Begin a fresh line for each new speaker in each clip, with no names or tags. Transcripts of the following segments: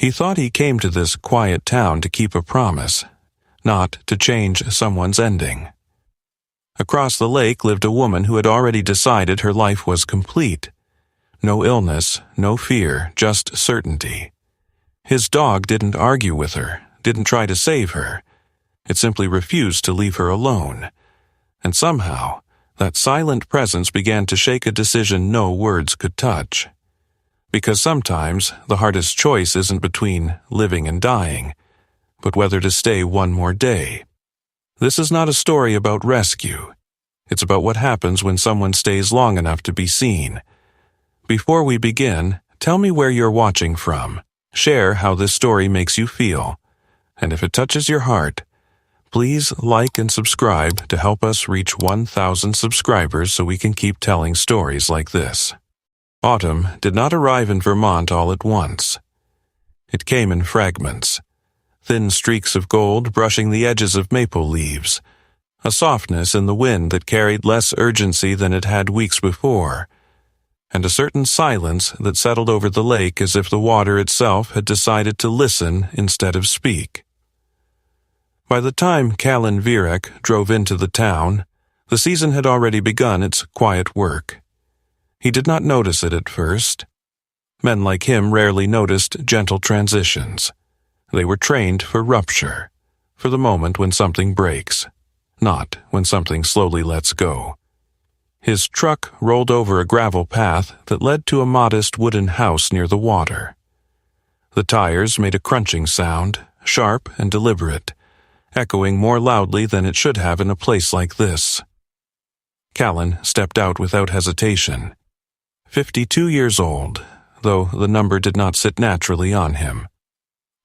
He thought he came to this quiet town to keep a promise, not to change someone's ending. Across the lake lived a woman who had already decided her life was complete. No illness, no fear, just certainty. His dog didn't argue with her, didn't try to save her. It simply refused to leave her alone. And somehow, that silent presence began to shake a decision no words could touch. Because sometimes the hardest choice isn't between living and dying, but whether to stay one more day. This is not a story about rescue. It's about what happens when someone stays long enough to be seen. Before we begin, tell me where you're watching from. Share how this story makes you feel. And if it touches your heart, please like and subscribe to help us reach 1,000 subscribers so we can keep telling stories like this. Autumn did not arrive in Vermont all at once. It came in fragments, thin streaks of gold brushing the edges of maple leaves, a softness in the wind that carried less urgency than it had weeks before, and a certain silence that settled over the lake as if the water itself had decided to listen instead of speak. By the time Callan Virek drove into the town, the season had already begun its quiet work. He did not notice it at first. Men like him rarely noticed gentle transitions. They were trained for rupture, for the moment when something breaks, not when something slowly lets go. His truck rolled over a gravel path that led to a modest wooden house near the water. The tires made a crunching sound, sharp and deliberate, echoing more loudly than it should have in a place like this. Callan stepped out without hesitation. 52 years old, though the number did not sit naturally on him.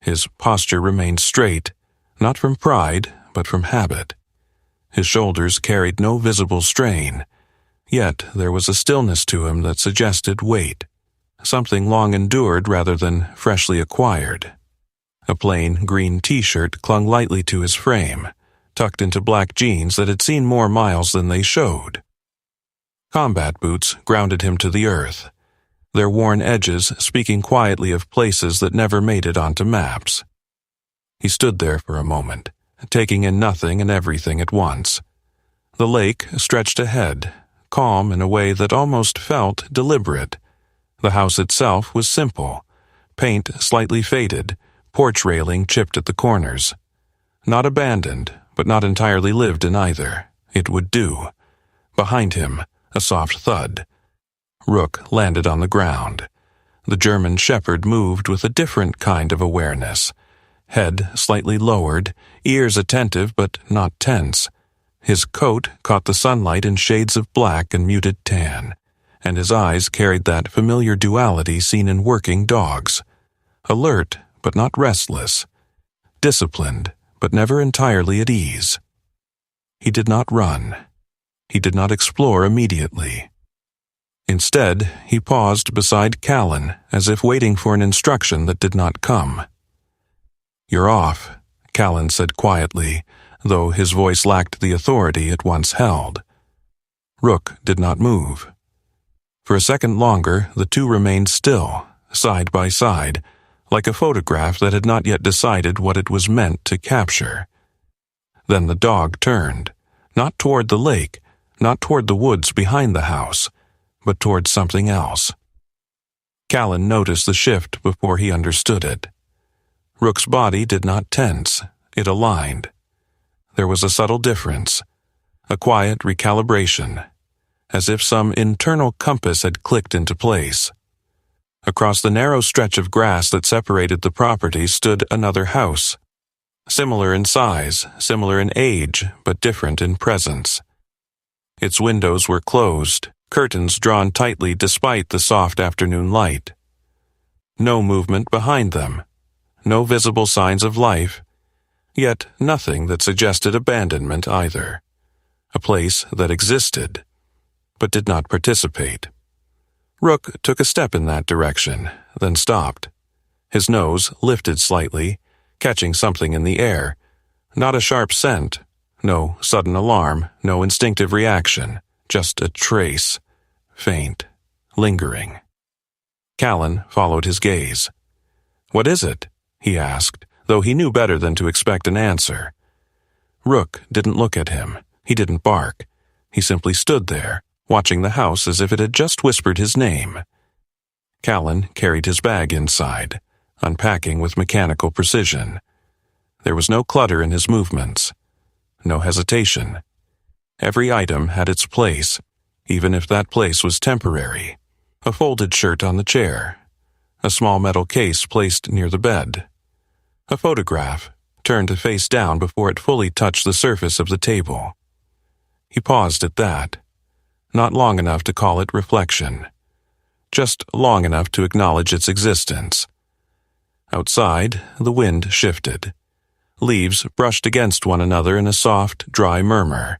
His posture remained straight, not from pride, but from habit. His shoulders carried no visible strain, yet there was a stillness to him that suggested weight, something long endured rather than freshly acquired. A plain green t-shirt clung lightly to his frame, tucked into black jeans that had seen more miles than they showed. Combat boots grounded him to the earth, their worn edges speaking quietly of places that never made it onto maps. He stood there for a moment, taking in nothing and everything at once. The lake stretched ahead, calm in a way that almost felt deliberate. The house itself was simple, paint slightly faded, porch railing chipped at the corners. Not abandoned, but not entirely lived in either. It would do. Behind him, a soft thud. Rook landed on the ground. The German shepherd moved with a different kind of awareness. Head slightly lowered, ears attentive but not tense. His coat caught the sunlight in shades of black and muted tan, and his eyes carried that familiar duality seen in working dogs. Alert, but not restless. Disciplined, but never entirely at ease. He did not run. He did not explore immediately. Instead, he paused beside Callan, as if waiting for an instruction that did not come. "You're off," Callan said quietly, though his voice lacked the authority it once held. Rook did not move. For a second longer, the two remained still, side by side, like a photograph that had not yet decided what it was meant to capture. Then the dog turned, not toward the lake, not toward the woods behind the house, but toward something else. Callan noticed the shift before he understood it. Rook's body did not tense, it aligned. There was a subtle difference, a quiet recalibration, as if some internal compass had clicked into place. Across the narrow stretch of grass that separated the property stood another house, similar in size, similar in age, but different in presence. Its windows were closed, curtains drawn tightly despite the soft afternoon light. No movement behind them, no visible signs of life, yet nothing that suggested abandonment either. A place that existed, but did not participate. Rook took a step in that direction, then stopped. His nose lifted slightly, catching something in the air. Not a sharp scent, no sudden alarm, no instinctive reaction, just a trace, faint, lingering. Callan followed his gaze. "What is it?" he asked, though he knew better than to expect an answer. Rook didn't look at him. He didn't bark. He simply stood there, watching the house as if it had just whispered his name. Callan carried his bag inside, unpacking with mechanical precision. There was no clutter in his movements, no hesitation. Every item had its place, even if that place was temporary. A folded shirt on the chair, a small metal case placed near the bed, a photograph turned to face down before it fully touched the surface of the table. He paused at that, not long enough to call it reflection, just long enough to acknowledge its existence. Outside, the wind shifted. Leaves brushed against one another in a soft, dry murmur,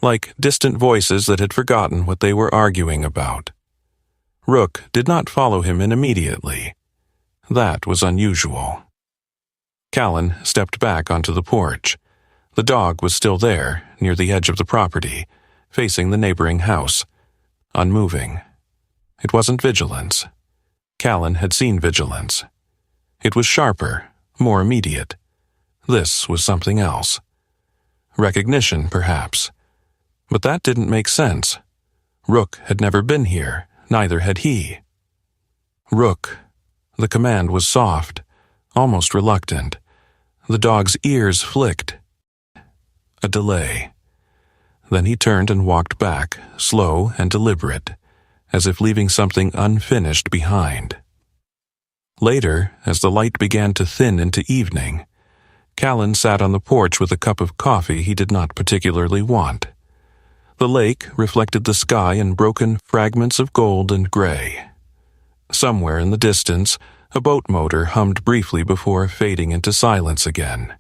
like distant voices that had forgotten what they were arguing about. Rook did not follow him in immediately. That was unusual. Callan stepped back onto the porch. The dog was still there, near the edge of the property, facing the neighboring house, unmoving. It wasn't vigilance. Callan had seen vigilance. It was sharper, more immediate. This was something else. Recognition, perhaps. But that didn't make sense. Rook had never been here, neither had he. Rook. The command was soft, almost reluctant. The dog's ears flicked. A delay. Then he turned and walked back, slow and deliberate, as if leaving something unfinished behind. Later, as the light began to thin into evening, Callan sat on the porch with a cup of coffee he did not particularly want. The lake reflected the sky in broken fragments of gold and gray. Somewhere in the distance, a boat motor hummed briefly before fading into silence again.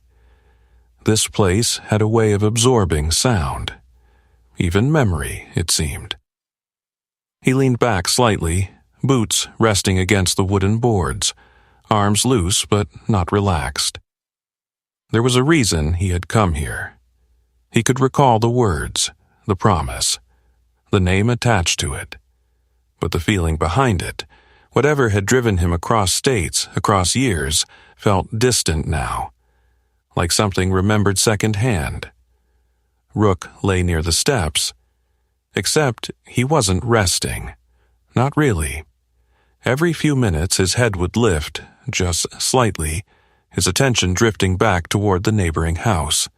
This place had a way of absorbing sound. Even memory, it seemed. He leaned back slightly, boots resting against the wooden boards, arms loose but not relaxed. There was a reason he had come here. He could recall the words, the promise, the name attached to it. But the feeling behind it, whatever had driven him across states, across years, felt distant now, like something remembered secondhand. Rook lay near the steps, except he wasn't resting. Not really. Every few minutes his head would lift, just slightly, his attention drifting back toward the neighboring house.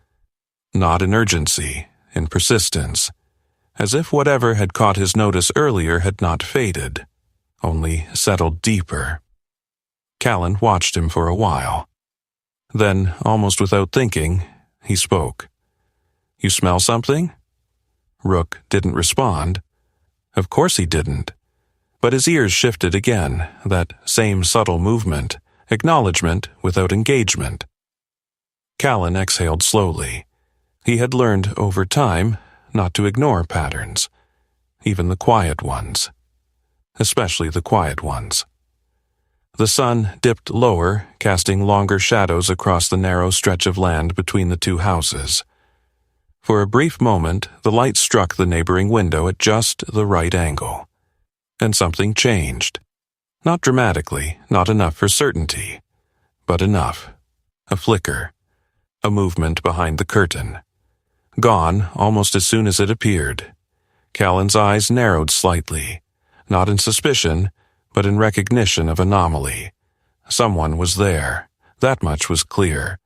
Not in urgency, in persistence, as if whatever had caught his notice earlier had not faded, only settled deeper. Callan watched him for a while. Then, almost without thinking, he spoke. "You smell something?" Rook didn't respond. Of course he didn't. But his ears shifted again, that same subtle movement, acknowledgement without engagement. Callan exhaled slowly. He had learned over time not to ignore patterns, even the quiet ones. Especially the quiet ones. The sun dipped lower, casting longer shadows across the narrow stretch of land between the two houses. For a brief moment, the light struck the neighboring window at just the right angle. And something changed. Not dramatically, not enough for certainty, but enough. A flicker. A movement behind the curtain. Gone almost as soon as it appeared. Callan's eyes narrowed slightly, not in suspicion, but in recognition of anomaly. Someone was there. That much was clear.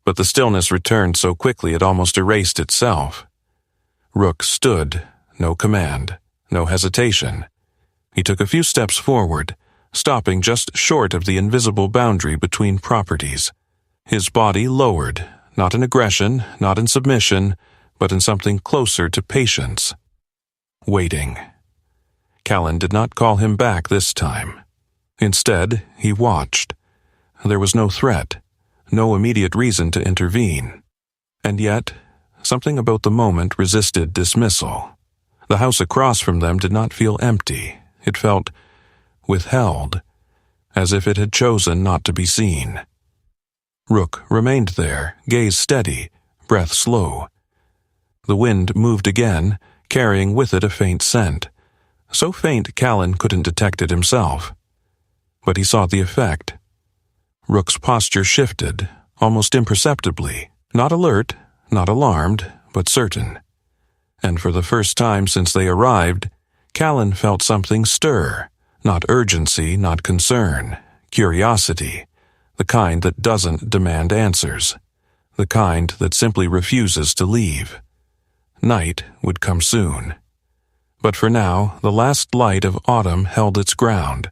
But the stillness returned so quickly it almost erased itself. Rook stood, no command, no hesitation. He took a few steps forward, stopping just short of the invisible boundary between properties. His body lowered, not in aggression, not in submission, but in something closer to patience. Waiting. Callan did not call him back this time. Instead, he watched. There was no threat, no immediate reason to intervene. And yet, something about the moment resisted dismissal. The house across from them did not feel empty. It felt withheld, as if it had chosen not to be seen. Rook remained there, gaze steady, breath slow. The wind moved again, carrying with it a faint scent. So faint Callan couldn't detect it himself. But he saw the effect. Rook's posture shifted, almost imperceptibly, not alert, not alarmed, but certain. And for the first time since they arrived, Callan felt something stir, not urgency, not concern, curiosity, the kind that doesn't demand answers, the kind that simply refuses to leave. Night would come soon. But for now, the last light of autumn held its ground,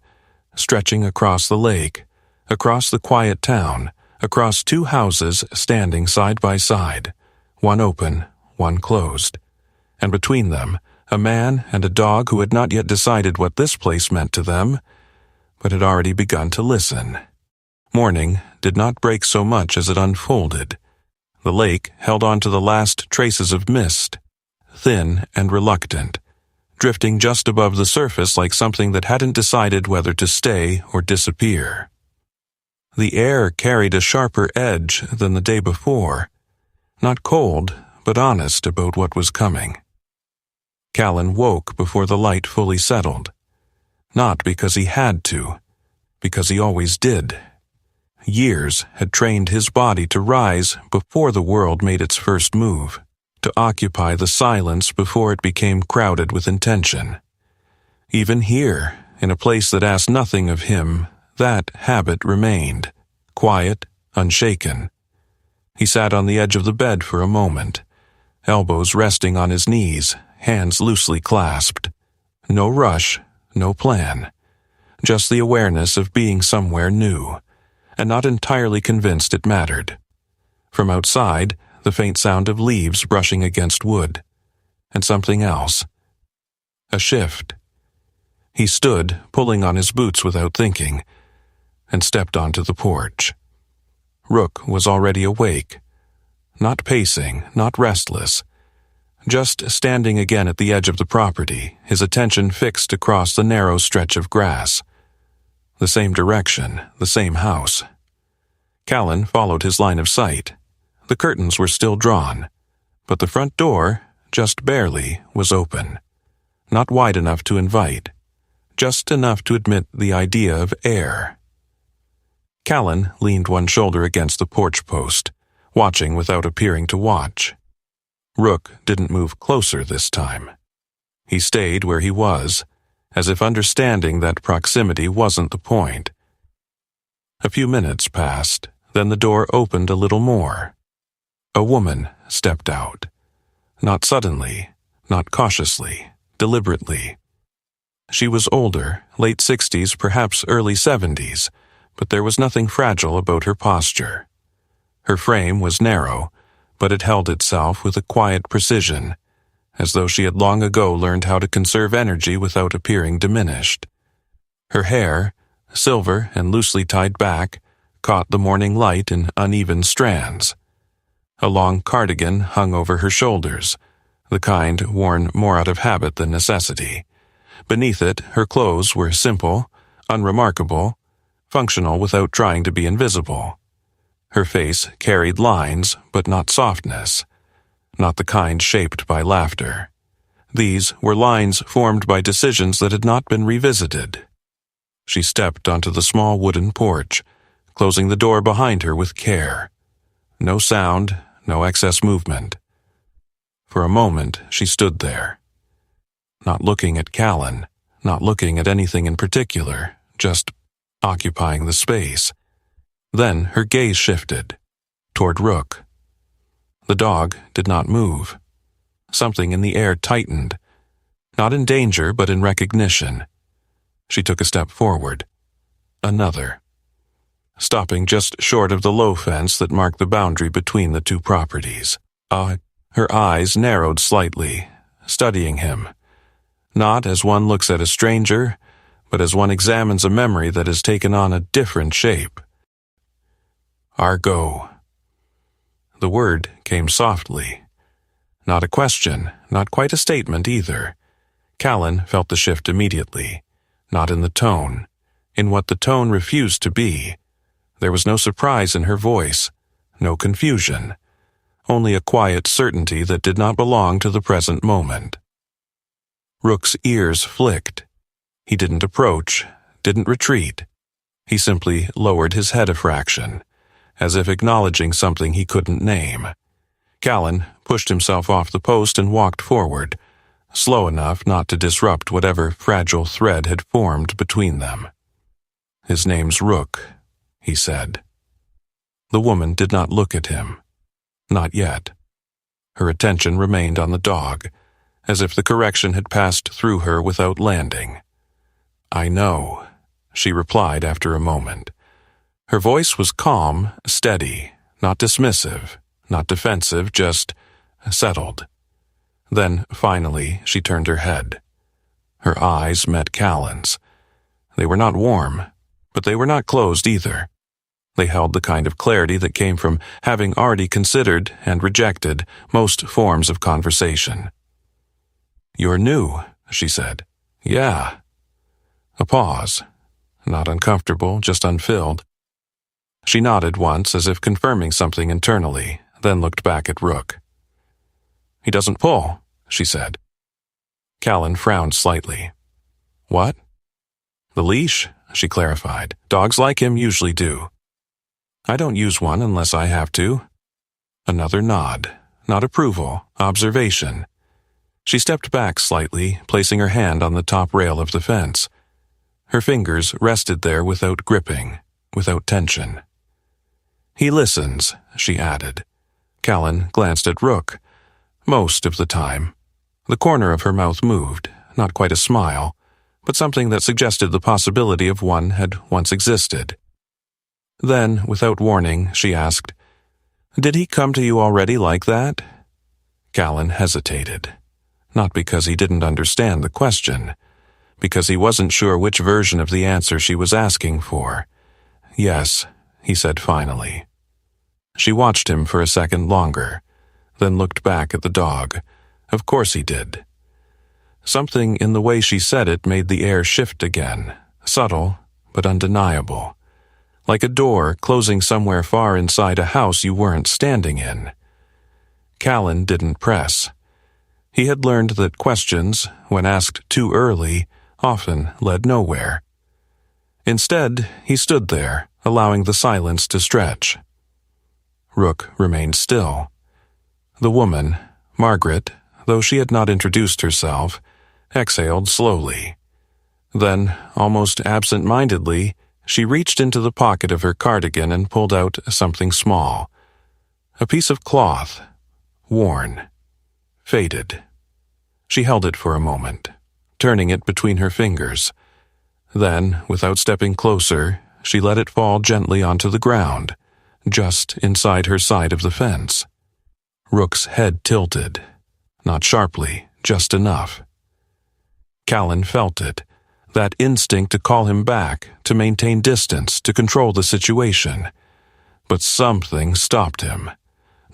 stretching across the lake, across the quiet town, across two houses standing side by side, one open, one closed, and between them, a man and a dog who had not yet decided what this place meant to them, but had already begun to listen. Morning did not break so much as it unfolded. The lake held on to the last traces of mist, thin and reluctant, drifting just above the surface like something that hadn't decided whether to stay or disappear. The air carried a sharper edge than the day before, not cold, but honest about what was coming. Callan woke before the light fully settled, not because he had to, because he always did. Years had trained his body to rise before the world made its first move, to occupy the silence before it became crowded with intention. Even here, in a place that asked nothing of him, that habit remained, quiet, unshaken. He sat on the edge of the bed for a moment, elbows resting on his knees, hands loosely clasped. No rush, no plan, just the awareness of being somewhere new, and not entirely convinced it mattered. From outside, the faint sound of leaves brushing against wood, and something else. A shift. He stood, pulling on his boots without thinking, and stepped onto the porch. Rook was already awake, not pacing, not restless, just standing again at the edge of the property, his attention fixed across the narrow stretch of grass. The same direction, the same house. Callan followed his line of sight. The curtains were still drawn, but the front door, just barely, was open. Not wide enough to invite, just enough to admit the idea of air. Callan leaned one shoulder against the porch post, watching without appearing to watch. Rook didn't move closer this time. He stayed where he was, as if understanding that proximity wasn't the point. A few minutes passed, then the door opened a little more. A woman stepped out. Not suddenly, not cautiously, deliberately. She was older, late 60s, perhaps early 70s, but there was nothing fragile about her posture. Her frame was narrow, but it held itself with a quiet precision, as though she had long ago learned how to conserve energy without appearing diminished. Her hair, silver and loosely tied back, caught the morning light in uneven strands. A long cardigan hung over her shoulders, the kind worn more out of habit than necessity. Beneath it, her clothes were simple, unremarkable, functional without trying to be invisible. Her face carried lines, but not softness, not the kind shaped by laughter. These were lines formed by decisions that had not been revisited. She stepped onto the small wooden porch, closing the door behind her with care. No sound, no excess movement. For a moment, she stood there, not looking at Callan, not looking at anything in particular, just occupying the space. Then her gaze shifted, toward Rook. The dog did not move. Something in the air tightened, not in danger but in recognition. She took a step forward. Another. Stopping just short of the low fence that marked the boundary between the two properties. Her eyes narrowed slightly, studying him. Not as one looks at a stranger, but as one examines a memory that has taken on a different shape. Argo. The word came softly. Not a question, not quite a statement either. Callan felt the shift immediately, not in the tone, in what the tone refused to be. There was no surprise in her voice, no confusion, only a quiet certainty that did not belong to the present moment. Rook's ears flicked. He didn't approach, didn't retreat. He simply lowered his head a fraction, as if acknowledging something he couldn't name. Callan pushed himself off the post and walked forward, slow enough not to disrupt whatever fragile thread had formed between them. "His name's Rook," he said. The woman did not look at him. Not yet. Her attention remained on the dog, as if the correction had passed through her without landing. "I know," she replied after a moment. Her voice was calm, steady, not dismissive, not defensive, just settled. Then, finally, she turned her head. Her eyes met Callan's. They were not warm, but they were not closed either. They held the kind of clarity that came from having already considered and rejected most forms of conversation. "You're new," she said. "Yeah." A pause. Not uncomfortable, just unfilled. She nodded once as if confirming something internally, then looked back at Rook. "He doesn't pull," she said. Callan frowned slightly. "What?" "The leash," she clarified. "Dogs like him usually do." "I don't use one unless I have to." Another nod. Not approval, observation. She stepped back slightly, placing her hand on the top rail of the fence. Her fingers rested there without gripping, without tension. "He listens," she added. Callan glanced at Rook. Most of the time. The corner of her mouth moved, not quite a smile, but something that suggested the possibility of one had once existed. Then, without warning, she asked, "Did he come to you already like that?" Callan hesitated. Not because he didn't understand the question, because he wasn't sure which version of the answer she was asking for. "Yes," he said finally. She watched him for a second longer, then looked back at the dog. Of course he did. Something in the way she said it made the air shift again, subtle but undeniable, like a door closing somewhere far inside a house you weren't standing in. Callan didn't press. He had learned that questions, when asked too early, often led nowhere. Instead, he stood there, allowing the silence to stretch. Rook remained still. The woman, Margaret, though she had not introduced herself, exhaled slowly. Then, almost absent-mindedly, she reached into the pocket of her cardigan and pulled out something small. A piece of cloth, worn, faded. She held it for a moment, turning it between her fingers. Then, without stepping closer, she let it fall gently onto the ground, just inside her side of the fence. Rook's head tilted, not sharply, just enough. Callan felt it, that instinct to call him back, to maintain distance, to control the situation. But something stopped him.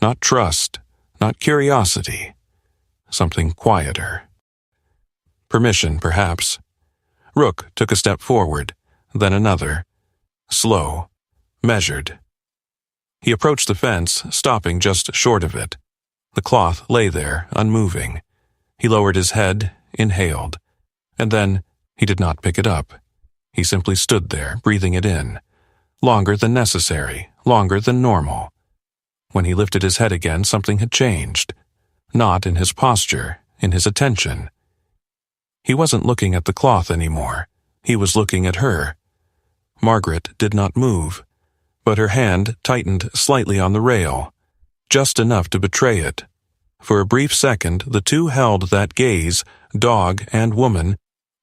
Not trust, not curiosity. Something quieter. Permission, perhaps. Rook took a step forward, then another. Slow, measured. He approached the fence, stopping just short of it. The cloth lay there, unmoving. He lowered his head, inhaled. And then he did not pick it up. He simply stood there, breathing it in. Longer than necessary, longer than normal. When he lifted his head again, something had changed. Not in his posture, in his attention. He wasn't looking at the cloth anymore. He was looking at her. Margaret did not move, but her hand tightened slightly on the rail, just enough to betray it. For a brief second, the two held that gaze, dog and woman,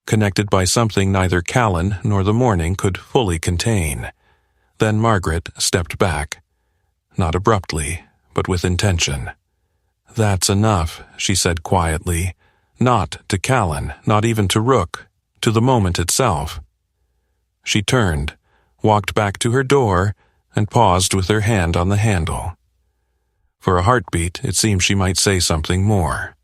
connected by something neither Callan nor the morning could fully contain. Then Margaret stepped back. Not abruptly, but with intention. "That's enough," she said quietly. Not to Callan, not even to Rook, to the moment itself. She turned, walked back to her door, and paused with her hand on the handle. For a heartbeat, it seemed she might say something more.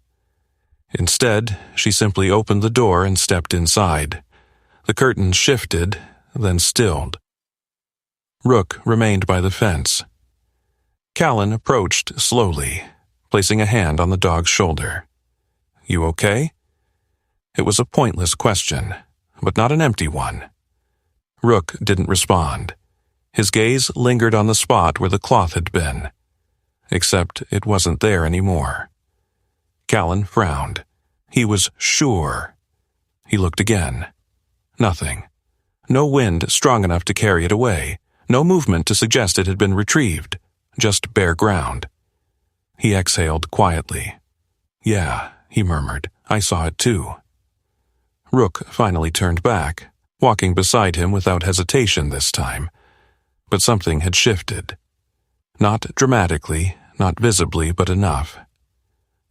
Instead, she simply opened the door and stepped inside. The curtains shifted, then stilled. Rook remained by the fence. Callan approached slowly, placing a hand on the dog's shoulder. "You okay?" It was a pointless question, but not an empty one. Rook didn't respond. His gaze lingered on the spot where the cloth had been. Except it wasn't there anymore. Callan frowned. He was sure. He looked again. Nothing. No wind strong enough to carry it away. No movement to suggest it had been retrieved. Just bare ground. He exhaled quietly. "Yeah," he murmured. "I saw it too." Rook finally turned back, walking beside him without hesitation this time. But something had shifted. Not dramatically, not visibly, but enough.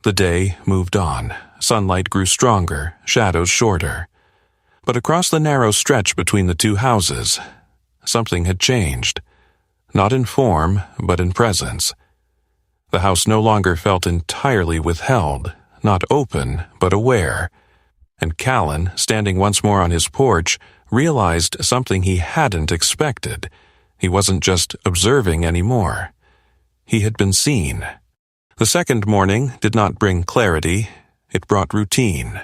The day moved on. Sunlight grew stronger, shadows shorter. But across the narrow stretch between the two houses, something had changed. Not in form, but in presence. The house no longer felt entirely withheld, not open, but aware. And Callan, standing once more on his porch, realized something he hadn't expected. He wasn't just observing anymore. He had been seen. The second morning did not bring clarity, it brought routine.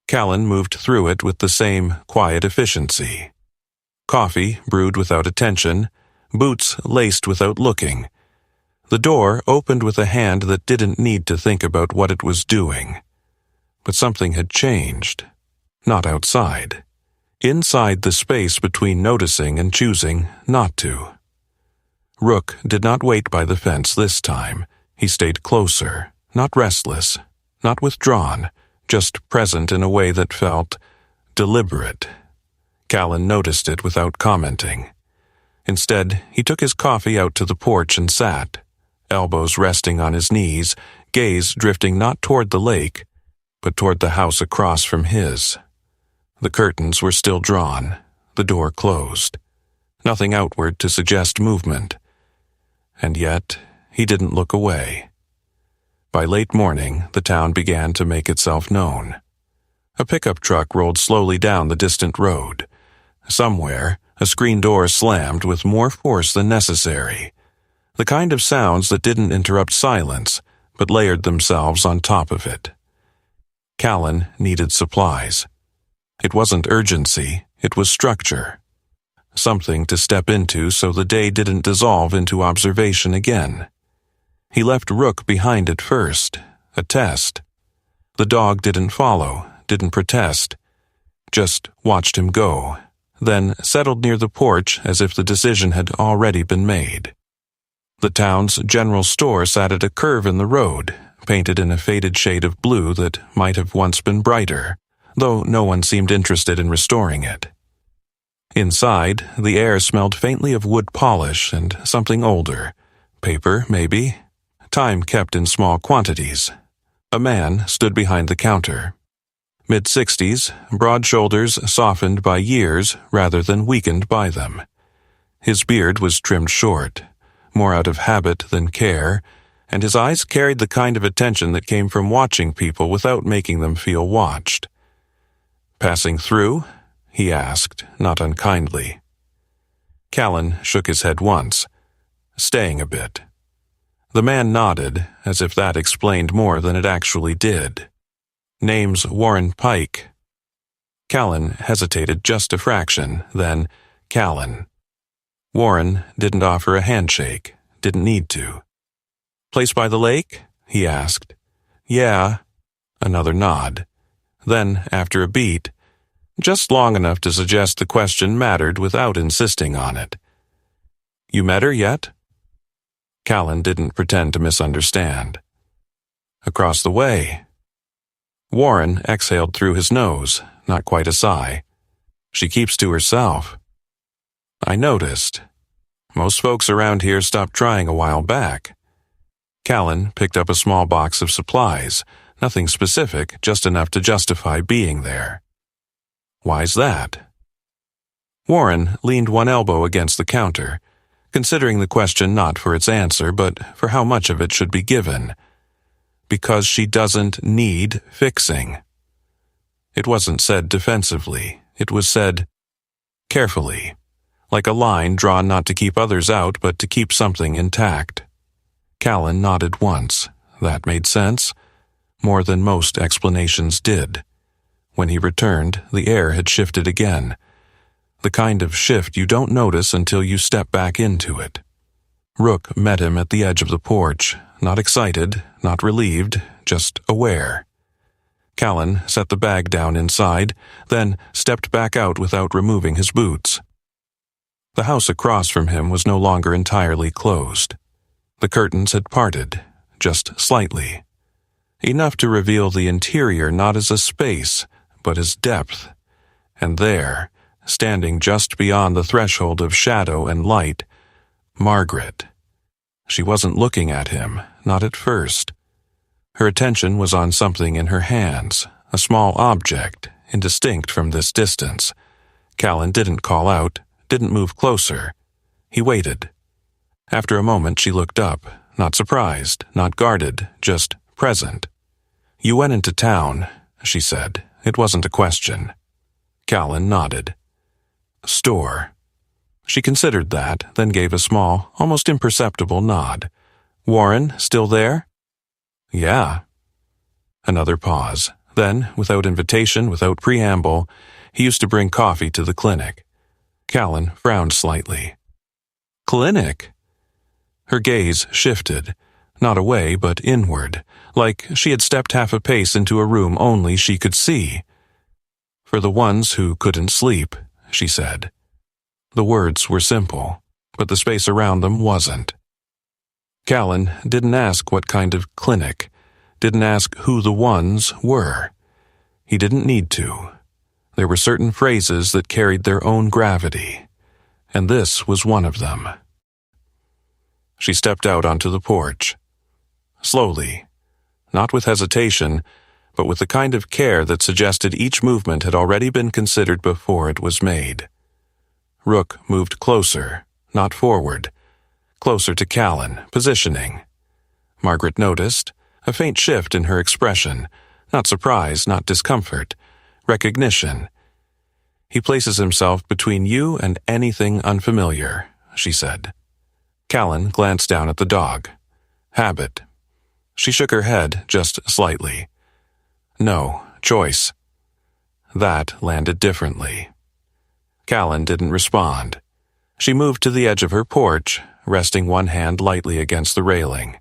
Callan moved through it with the same quiet efficiency. Coffee brewed without attention, boots laced without looking. The door opened with a hand that didn't need to think about what it was doing. But something had changed. Not outside. Inside the space between noticing and choosing not to. Rook did not wait by the fence this time. He stayed closer, not restless, not withdrawn, just present in a way that felt deliberate. Callan noticed it without commenting. Instead, he took his coffee out to the porch and sat, elbows resting on his knees, gaze drifting not toward the lake, but toward the house across from his. The curtains were still drawn, the door closed. Nothing outward to suggest movement. And yet, he didn't look away. By late morning, the town began to make itself known. A pickup truck rolled slowly down the distant road. Somewhere, a screen door slammed with more force than necessary. The kind of sounds that didn't interrupt silence, but layered themselves on top of it. Callan needed supplies. It wasn't urgency, it was structure. Something to step into so the day didn't dissolve into observation again. He left Rook behind at first, a test. The dog didn't follow, didn't protest, just watched him go, then settled near the porch as if the decision had already been made. The town's general store sat at a curve in the road, painted in a faded shade of blue that might have once been brighter, though no one seemed interested in restoring it. Inside, the air smelled faintly of wood polish and something older. Paper, maybe. Time kept in small quantities. A man stood behind the counter. Mid-60s, broad shoulders softened by years rather than weakened by them. His beard was trimmed short, more out of habit than care, and his eyes carried the kind of attention that came from watching people without making them feel watched. "Passing through?" he asked, not unkindly. Callan shook his head once, staying a bit. The man nodded, as if that explained more than it actually did. "Name's Warren Pike." Callan hesitated just a fraction, then Callan. Warren didn't offer a handshake, didn't need to. "Place by the lake?" he asked. "Yeah." Another nod. Then, after a beat, just long enough to suggest the question mattered without insisting on it. "You met her yet?" Callan didn't pretend to misunderstand. "Across the way." Warren exhaled through his nose, not quite a sigh. "She keeps to herself." "I noticed. Most folks around here stopped trying a while back." Callan picked up a small box of supplies, nothing specific, just enough to justify being there. "Why's that?" Warren leaned one elbow against the counter, considering the question not for its answer, but for how much of it should be given. "Because she doesn't need fixing." It wasn't said defensively. It was said carefully, like a line drawn not to keep others out, but to keep something intact. Callan nodded once. That made sense. More than most explanations did. When he returned, the air had shifted again. The kind of shift you don't notice until you step back into it. Rook met him at the edge of the porch, not excited, not relieved, just aware. Callan set the bag down inside, then stepped back out without removing his boots. The house across from him was no longer entirely closed. The curtains had parted, just slightly. Enough to reveal the interior not as a space, but as depth. And there, standing just beyond the threshold of shadow and light, Margaret. She wasn't looking at him, not at first. Her attention was on something in her hands, a small object, indistinct from this distance. Callan didn't call out, didn't move closer. He waited. After a moment she looked up, not surprised, not guarded, just present. "You went into town," she said. It wasn't a question. Callan nodded. "Store." She considered that, then gave a small, almost imperceptible nod. "Warren still there?" "Yeah." Another pause. Then, without invitation, without preamble, he used to bring coffee to the clinic. Callan frowned slightly. "Clinic?" Her gaze shifted, not away but inward, like she had stepped half a pace into a room only she could see. "For the ones who couldn't sleep," she said. The words were simple, but the space around them wasn't. Callan didn't ask what kind of clinic, didn't ask who the ones were. He didn't need to. There were certain phrases that carried their own gravity, and this was one of them. She stepped out onto the porch. Slowly, not with hesitation, but with the kind of care that suggested each movement had already been considered before it was made. Rook moved closer, not forward, closer to Callan, positioning. Margaret noticed a faint shift in her expression, not surprise, not discomfort, recognition. "He places himself between you and anything unfamiliar," she said. Callan glanced down at the dog. "Habit." She shook her head just slightly. "No, choice." That landed differently. Callan didn't respond. She moved to the edge of her porch, resting one hand lightly against the railing.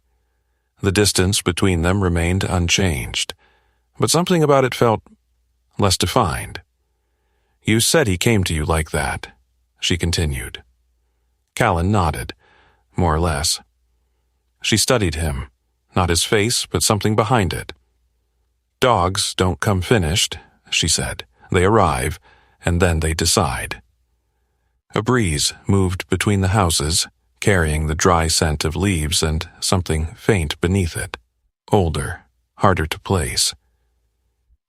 The distance between them remained unchanged, but something about it felt less defined. "You said he came to you like that," she continued. Callan nodded, more or less. She studied him, not his face, but something behind it. "Dogs don't come finished," she said. "They arrive, and then they decide." A breeze moved between the houses, carrying the dry scent of leaves and something faint beneath it, older, harder to place.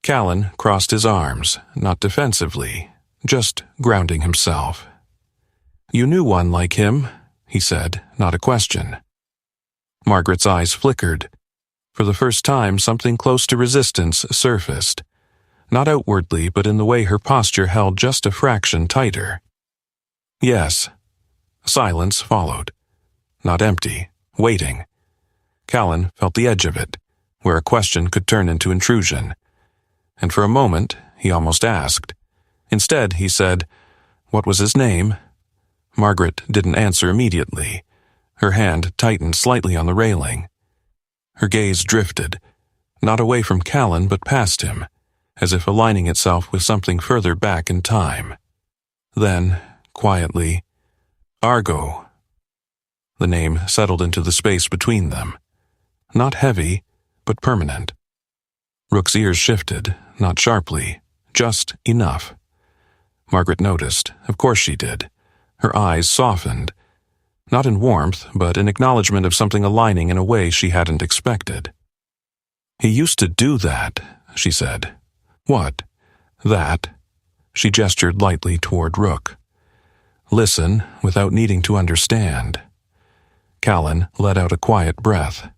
Callan crossed his arms, not defensively, just grounding himself. "You knew one like him," he said, not a question. Margaret's eyes flickered. For the first time, something close to resistance surfaced, not outwardly, but in the way her posture held just a fraction tighter. "Yes." Silence followed. Not empty, waiting. Callan felt the edge of it, where a question could turn into intrusion. And for a moment, he almost asked. Instead, he said, "What was his name?" Margaret didn't answer immediately. Her hand tightened slightly on the railing. Her gaze drifted, not away from Callan but past him, as if aligning itself with something further back in time. Then, quietly, "Argo." The name settled into the space between them. Not heavy, but permanent. Rook's ears shifted, not sharply, just enough. Margaret noticed, of course she did. Her eyes softened, not in warmth, but in acknowledgement of something aligning in a way she hadn't expected. "He used to do that," she said. "What?" "That." She gestured lightly toward Rook. "Listen without needing to understand." Callan let out a quiet breath.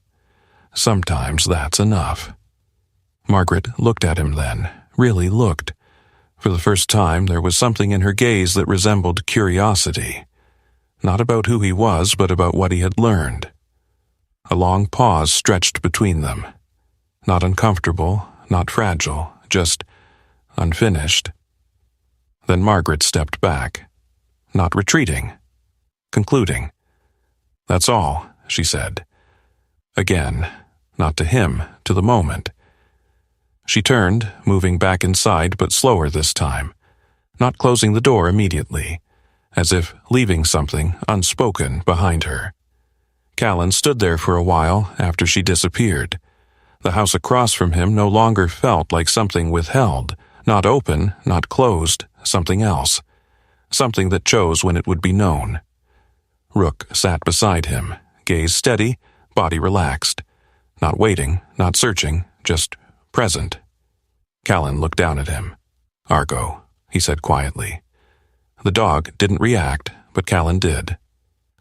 "Sometimes that's enough." Margaret looked at him then, really looked. For the first time, there was something in her gaze that resembled curiosity. Not about who he was, but about what he had learned. A long pause stretched between them. Not uncomfortable, not fragile, just unfinished. Then Margaret stepped back, not retreating, concluding. "That's all," she said. Again, not to him, to the moment. She turned, moving back inside but slower this time, not closing the door immediately, as if leaving something unspoken behind her. Callan stood there for a while after she disappeared. The house across from him no longer felt like something withheld, not open, not closed, something else. Something that chose when it would be known. Rook sat beside him, gaze steady, body relaxed. Not waiting, not searching, just present. Callan looked down at him. "Argo," he said quietly. The dog didn't react, but Callan did.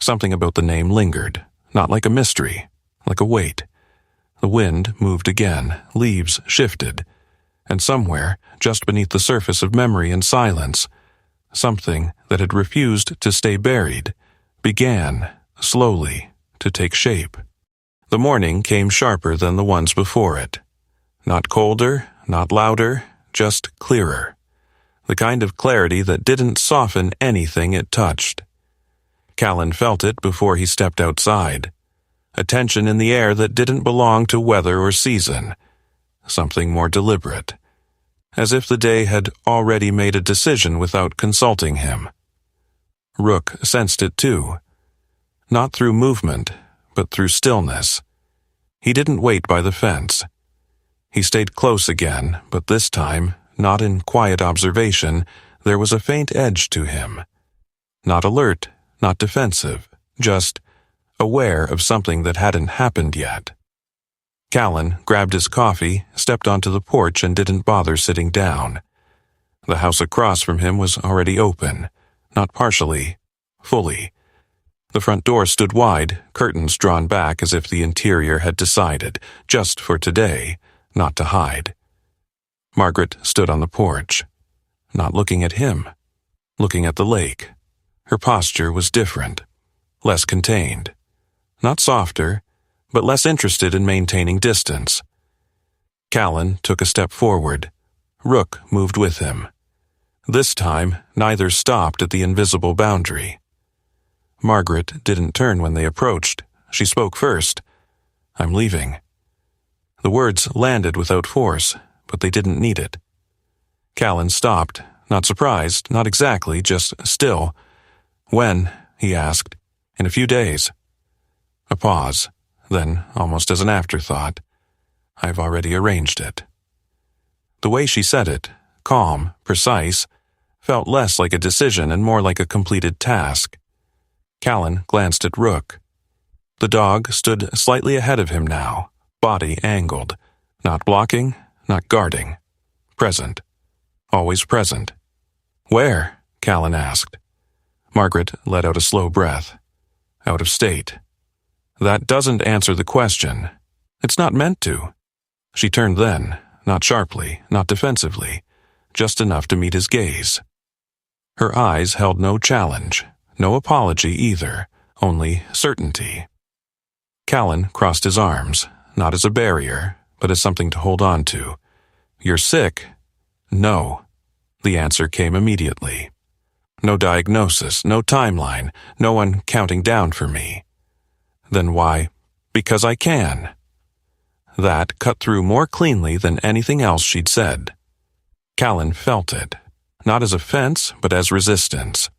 Something about the name lingered, not like a mystery, like a weight. The wind moved again, leaves shifted, and somewhere, just beneath the surface of memory and silence, something that had refused to stay buried began, slowly, to take shape. The morning came sharper than the ones before it. Not colder, not louder, just clearer. The kind of clarity that didn't soften anything it touched. Callan felt it before he stepped outside. A tension in the air that didn't belong to weather or season. Something more deliberate. As if the day had already made a decision without consulting him. Rook sensed it too. Not through movement, but through stillness. He didn't wait by the fence. He stayed close again, but this time, not in quiet observation, there was a faint edge to him. Not alert, not defensive, just aware of something that hadn't happened yet. Callan grabbed his coffee, stepped onto the porch and didn't bother sitting down. The house across from him was already open, not partially, fully. The front door stood wide, curtains drawn back as if the interior had decided, just for today, not to hide. Margaret stood on the porch, not looking at him, looking at the lake. Her posture was different, less contained. Not softer, but less interested in maintaining distance. Callan took a step forward. Rook moved with him. This time, neither stopped at the invisible boundary. Margaret didn't turn when they approached. She spoke first. "I'm leaving." The words landed without force, but they didn't need it. Callan stopped, not surprised, not exactly, just still. "When?" he asked. "In a few days." A pause, then, almost as an afterthought, "I've already arranged it." The way she said it, calm, precise, felt less like a decision and more like a completed task. Callan glanced at Rook. The dog stood slightly ahead of him now, body angled, not blocking, not guarding. Present. Always present. "Where?" Callan asked. Margaret let out a slow breath. "Out of state." "That doesn't answer the question. It's not meant to." She turned then, not sharply, not defensively, just enough to meet his gaze. Her eyes held no challenge, no apology either, only certainty. Callan crossed his arms, not as a barrier, but as something to hold on to. "You're sick?" "No." The answer came immediately. No diagnosis, no timeline, no one counting down for me. Then why? "Because I can." That cut through more cleanly than anything else she'd said. Callan felt it, not as offense, but as resistance.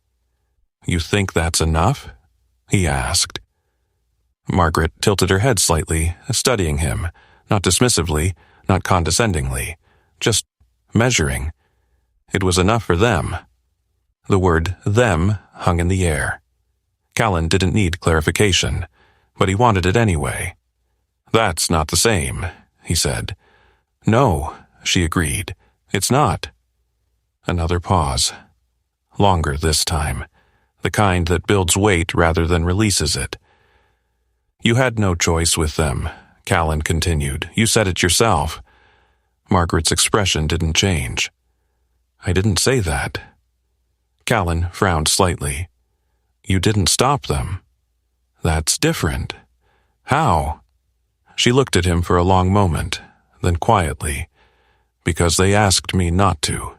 "You think that's enough?" he asked. Margaret tilted her head slightly, studying him, not dismissively, not condescendingly, just measuring. It was enough for them. The word "them" hung in the air. Callan didn't need clarification, but he wanted it anyway. "That's not the same," he said. "No," she agreed. "It's not." Another pause. Longer this time. The kind that builds weight rather than releases it. "You had no choice with them," Callan continued. "You said it yourself." Margaret's expression didn't change. "I didn't say that." Callan frowned slightly. "You didn't stop them." "That's different." "How?" She looked at him for a long moment, then quietly, "Because they asked me not to."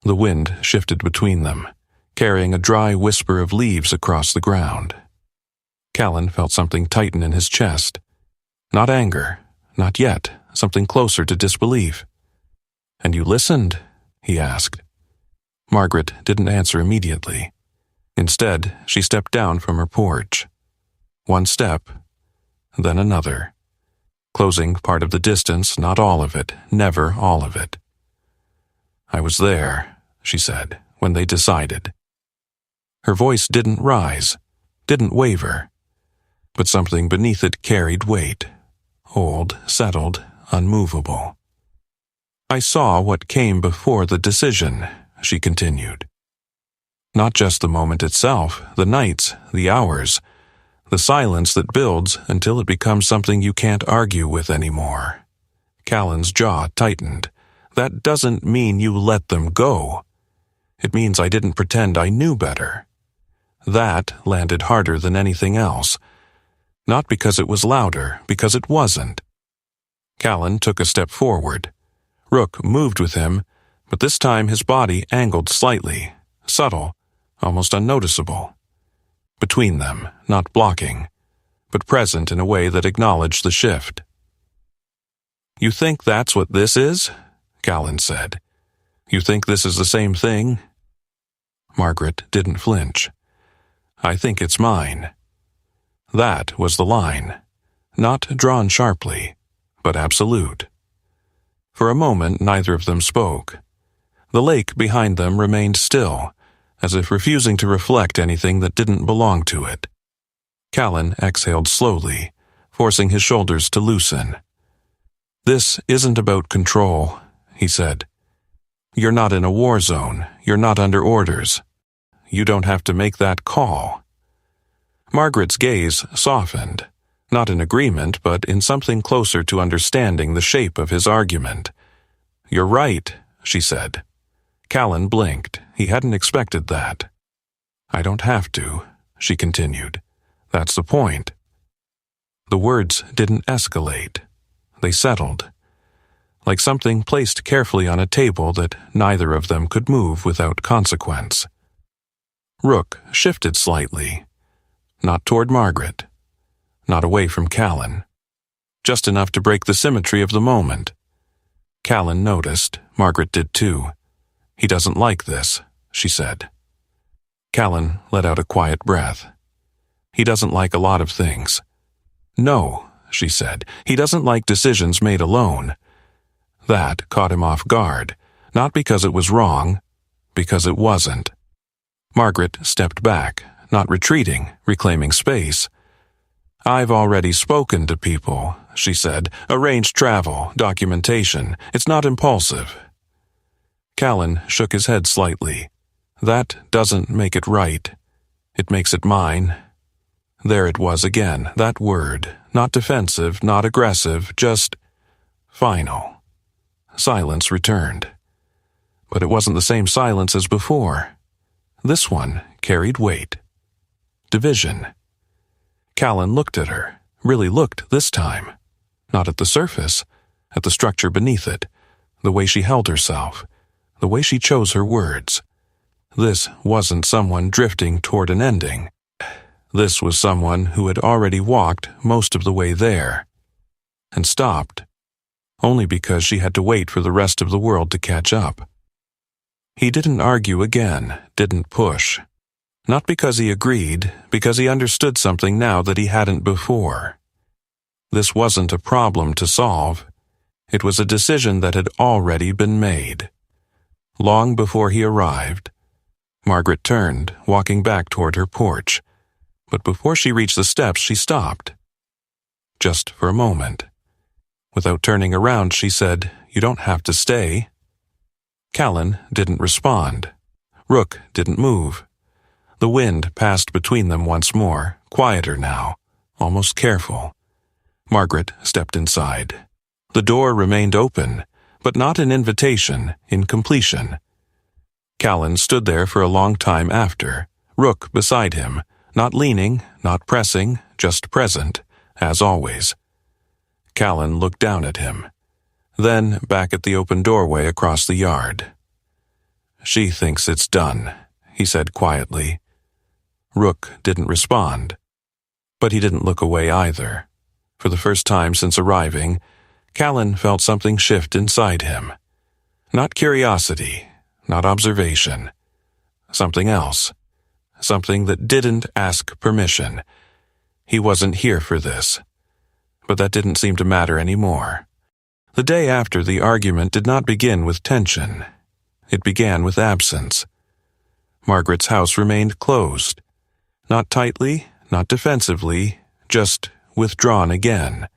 The wind shifted between them, carrying a dry whisper of leaves across the ground. Callan felt something tighten in his chest. Not anger, not yet, something closer to disbelief. "And you listened?" he asked. Margaret didn't answer immediately. Instead, she stepped down from her porch. One step, then another. Closing part of the distance, not all of it, never all of it. "I was there," she said, "when they decided." Her voice didn't rise, didn't waver, but something beneath it carried weight, old, settled, unmovable. "I saw what came before the decision," she continued. "Not just the moment itself, the nights, the hours, the silence that builds until it becomes something you can't argue with anymore." Callan's jaw tightened. "That doesn't mean you let them go. It means I didn't pretend I knew better." That landed harder than anything else. Not because it was louder, because it wasn't. Callan took a step forward. Rook moved with him, but this time his body angled slightly, subtle, almost unnoticeable. Between them, not blocking, but present in a way that acknowledged the shift. "You think that's what this is?" Callan said. "You think this is the same thing?" Margaret didn't flinch. "I think it's mine." That was the line, not drawn sharply, but absolute. For a moment, neither of them spoke. The lake behind them remained still, as if refusing to reflect anything that didn't belong to it. Callan exhaled slowly, forcing his shoulders to loosen. "This isn't about control," he said. "You're not in a war zone. You're not under orders. You don't have to make that call." Margaret's gaze softened, not in agreement, but in something closer to understanding the shape of his argument. "You're right," she said. Callan blinked. He hadn't expected that. "I don't have to," she continued. "That's the point." The words didn't escalate. They settled, like something placed carefully on a table that neither of them could move without consequence. Rook shifted slightly, not toward Margaret, not away from Callan, just enough to break the symmetry of the moment. Callan noticed, Margaret did too. "He doesn't like this," she said. Callan let out a quiet breath. "He doesn't like a lot of things." "No," she said, "he doesn't like decisions made alone." That caught him off guard, not because it was wrong, because it wasn't. Margaret stepped back, not retreating, reclaiming space. "I've already spoken to people," she said. "Arranged travel, documentation. It's not impulsive." Callan shook his head slightly. "That doesn't make it right. It makes it mine." There it was again, that word, not defensive, not aggressive, just final. Silence returned. But it wasn't the same silence as before. This one carried weight. Division. Callan looked at her, really looked this time. Not at the surface, at the structure beneath it, the way she held herself, the way she chose her words. This wasn't someone drifting toward an ending. This was someone who had already walked most of the way there, and stopped, only because she had to wait for the rest of the world to catch up. He didn't argue again, didn't push. Not because he agreed, because he understood something now that he hadn't before. This wasn't a problem to solve. It was a decision that had already been made. Long before he arrived, Margaret turned, walking back toward her porch. But before she reached the steps, she stopped. Just for a moment. Without turning around, she said, "You don't have to stay." Callan didn't respond. Rook didn't move. The wind passed between them once more, quieter now, almost careful. Margaret stepped inside. The door remained open, but not in invitation, in completion. Callan stood there for a long time after, Rook beside him, not leaning, not pressing, just present, as always. Callan looked down at him, then back at the open doorway across the yard. She thinks it's done, he said quietly. Rook didn't respond. But he didn't look away either. For the first time since arriving, Callan felt something shift inside him. Not curiosity, not observation. Something else. Something that didn't ask permission. He wasn't here for this. But that didn't seem to matter anymore. The day after the argument did not begin with tension. It began with absence. Margaret's house remained closed. Not tightly, not defensively, just withdrawn again.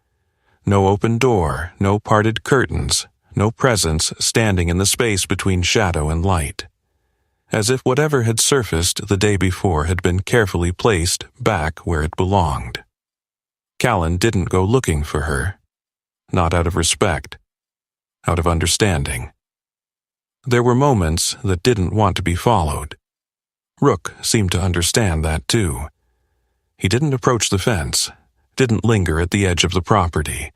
No open door, no parted curtains, no presence standing in the space between shadow and light. As if whatever had surfaced the day before had been carefully placed back where it belonged. Callan didn't go looking for her. Not out of respect. Out of understanding. There were moments that didn't want to be followed. Rook seemed to understand that too. He didn't approach the fence, didn't linger at the edge of the property.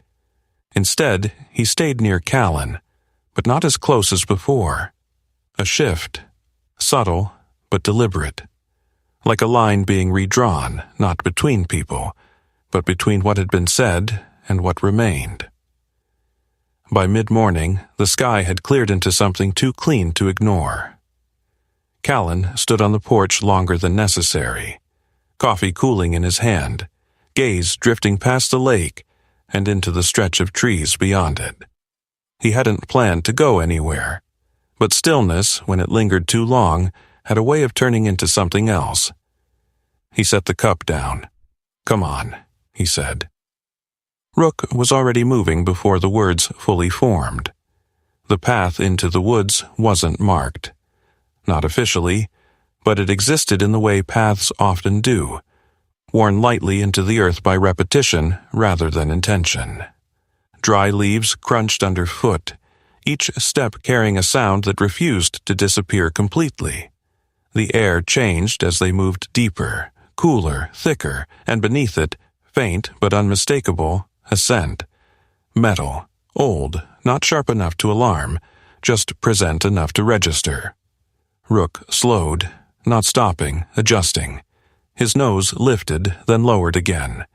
Instead, he stayed near Callan, but not as close as before. A shift. Subtle, but deliberate. Like a line being redrawn, not between people, but between what had been said and what remained. By mid-morning, the sky had cleared into something too clean to ignore. Callan stood on the porch longer than necessary, coffee cooling in his hand, gaze drifting past the lake and into the stretch of trees beyond it. He hadn't planned to go anywhere. But stillness, when it lingered too long, had a way of turning into something else. He set the cup down. "Come on," he said. Rook was already moving before the words fully formed. The path into the woods wasn't marked. Not officially, but it existed in the way paths often do, worn lightly into the earth by repetition rather than intention. Dry leaves crunched underfoot, each step carrying a sound that refused to disappear completely. The air changed as they moved deeper, cooler, thicker, and beneath it, faint but unmistakable, a scent. Metal, old, not sharp enough to alarm, just present enough to register. Rook slowed, not stopping, adjusting. His nose lifted, then lowered again,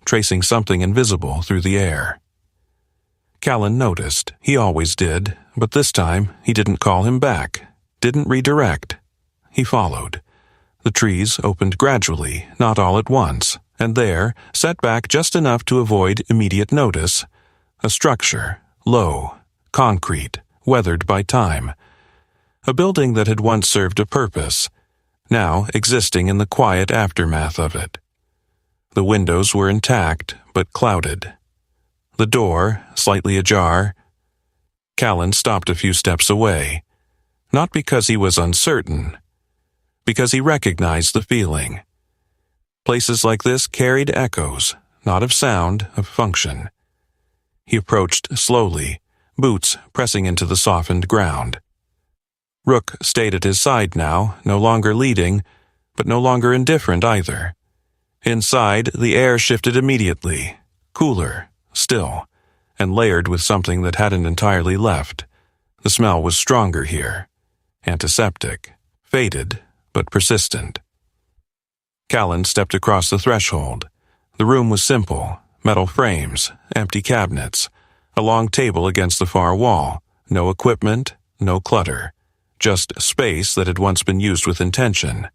tracing something invisible through the air. Callan noticed. He always did, but this time he didn't call him back, didn't redirect. He followed. The trees opened gradually, not all at once, and there, set back just enough to avoid immediate notice, a structure, low, concrete, weathered by time. A building that had once served a purpose, now existing in the quiet aftermath of it. The windows were intact, but clouded. The door, slightly ajar. Callan stopped a few steps away, not because he was uncertain, because he recognized the feeling. Places like this carried echoes, not of sound, of function. He approached slowly, boots pressing into the softened ground. Rook stayed at his side now, no longer leading, but no longer indifferent either. Inside, the air shifted immediately, cooler, still, and layered with something that hadn't entirely left. The smell was stronger here. Antiseptic, faded, but persistent. Callan stepped across the threshold. The room was simple, metal frames, empty cabinets, a long table against the far wall, no equipment, no clutter, just space that had once been used with intention,